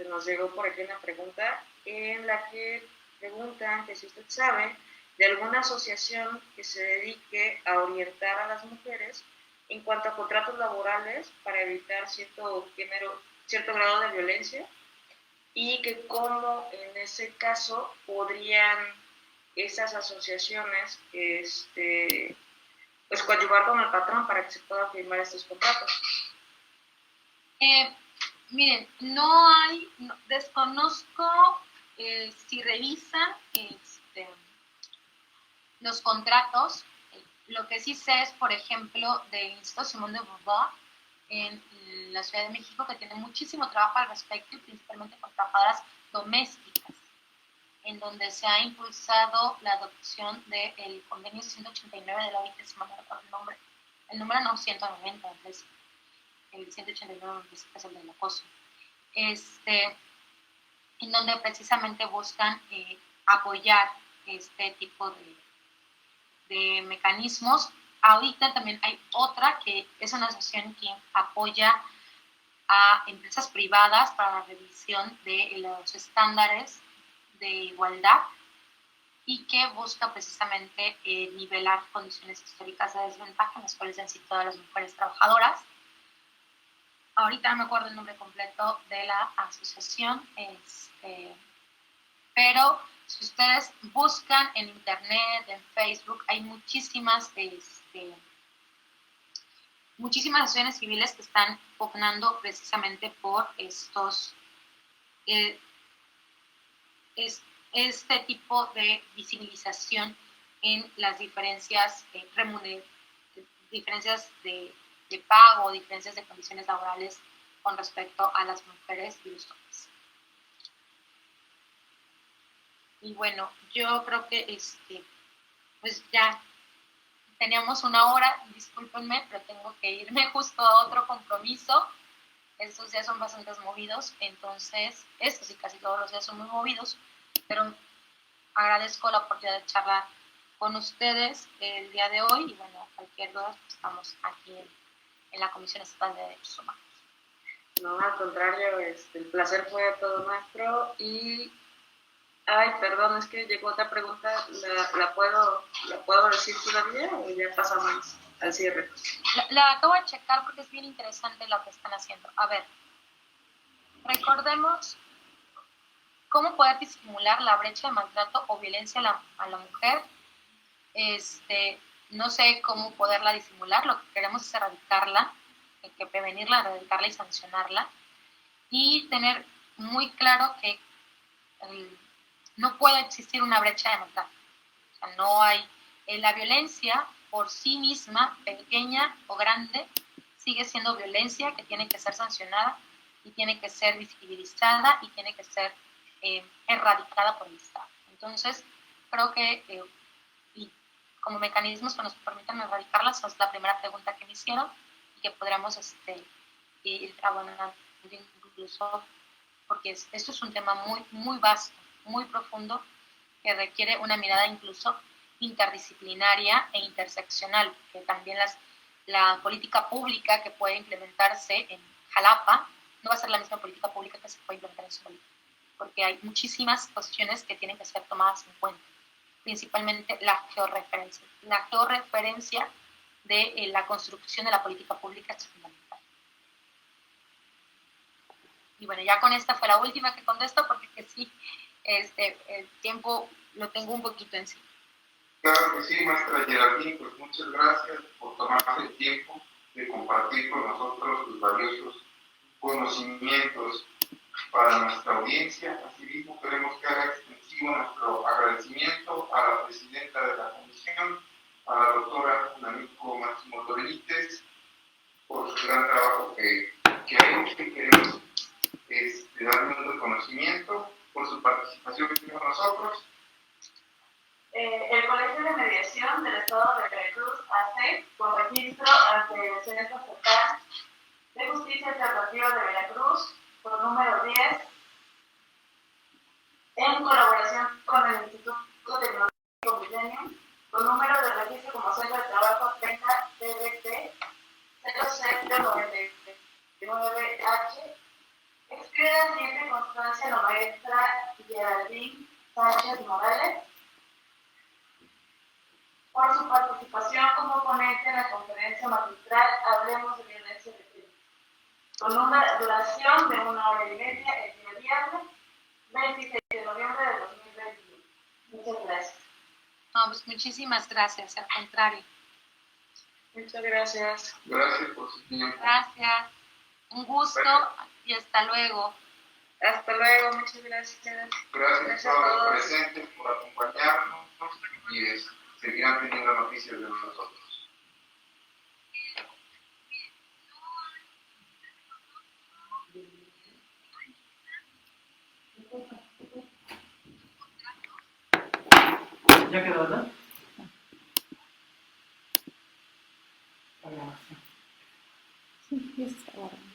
nos llegó por aquí una pregunta en la que preguntan que si usted sabe de alguna asociación que se dedique a orientar a las mujeres en cuanto a contratos laborales para evitar cierto grado de violencia, y que cómo en ese caso podrían esas asociaciones pues coadyuvar con el patrón para que se puedan firmar estos contratos. Miren, desconozco si revisan los contratos. Lo que sí sé es, por ejemplo, del Instituto Simón de Beauvoir en la Ciudad de México, que tiene muchísimo trabajo al respecto, y principalmente con trabajadoras domésticas, en donde se ha impulsado la adopción del convenio 189 de la OIT, si no me recuerdo el número no, 190, entonces, el 189 es el del acoso, en donde precisamente buscan apoyar este tipo de mecanismos. Ahorita también hay otra que es una asociación que apoya a empresas privadas para la revisión de los estándares de igualdad y que busca precisamente nivelar condiciones históricas de desventaja en las cuales han sido todas las mujeres trabajadoras. Ahorita no me acuerdo el nombre completo de la asociación, pero si ustedes buscan en internet, en Facebook, hay muchísimas asociaciones civiles que están pugnando precisamente por este tipo de visibilización en las diferencias diferencias de pago, diferencias de condiciones laborales con respecto a las mujeres y los hombres. Y bueno, yo creo que pues ya teníamos una hora, discúlpenme, pero tengo que irme justo a otro compromiso. Estos días son bastante movidos, entonces, estos y casi todos los días son muy movidos, pero agradezco la oportunidad de charlar con ustedes el día de hoy, y bueno, cualquier duda, pues estamos aquí en la Comisión Estatal de Derechos Humanos. No, al contrario, el placer fue todo nuestro. Y ay, perdón, es que llegó otra pregunta. ¿La puedo decir todavía o ya pasamos al cierre? La acabo de checar porque es bien interesante lo que están haciendo. A ver, recordemos ¿Cómo poder disimular la brecha de maltrato o violencia a la mujer? No sé cómo poderla disimular, lo que queremos es erradicarla, hay que prevenirla, erradicarla y sancionarla, y tener muy claro que no puede existir una brecha de maltrato. O sea, no hay, la violencia por sí misma, pequeña o grande, sigue siendo violencia que tiene que ser sancionada y tiene que ser visibilizada y tiene que ser erradicada por el Estado. Entonces, creo que y como mecanismos que nos permitan erradicarlas, esa es la primera pregunta que me hicieron y que podríamos ir abonando incluso, porque esto es un tema muy, muy vasto, muy profundo, que requiere una mirada incluso interdisciplinaria e interseccional, que también la política pública que puede implementarse en Jalapa no va a ser la misma política pública que se puede implementar en Solís, porque hay muchísimas cuestiones que tienen que ser tomadas en cuenta, principalmente la georreferencia. La georreferencia de la construcción de la política pública es fundamental. Y bueno, ya con esta fue la última que contesto, porque que sí, el tiempo lo tengo un poquito encima. Claro que sí, maestra Geraldine, pues muchas gracias por tomarse el tiempo de compartir con nosotros los valiosos conocimientos para nuestra audiencia. Asimismo, queremos que haga extensivo nuestro agradecimiento a la presidenta de la comisión, a la doctora Namico Máximo Benítez, por su gran trabajo que ha hecho, y queremos darle un reconocimiento por su participación con nosotros. El Colegio de Mediación del Estado de Veracruz, ACE, con registro ante el Centro Estatal de Justicia Alternativa de Veracruz, por número 10, en colaboración con el Instituto Tecnológico Millennium, con número de registro como Centro de Trabajo 30 TBT 0799H, expide la siguiente constancia la maestra Geraldine Sánchez Morales por su participación como ponente en la conferencia magistral Hablemos de Violencia de Género, con una duración de 1 hora y media el día viernes 26 de noviembre de 2021. Muchas gracias. No, pues muchísimas gracias, al contrario. Muchas gracias. Gracias por su tiempo. Gracias, un gusto y hasta luego. Hasta luego, muchas gracias. Gracias a todos los presentes por acompañarnos y seguirán teniendo noticias de nosotros. ¿Ya quedó, verdad? Sí, ya está ahora.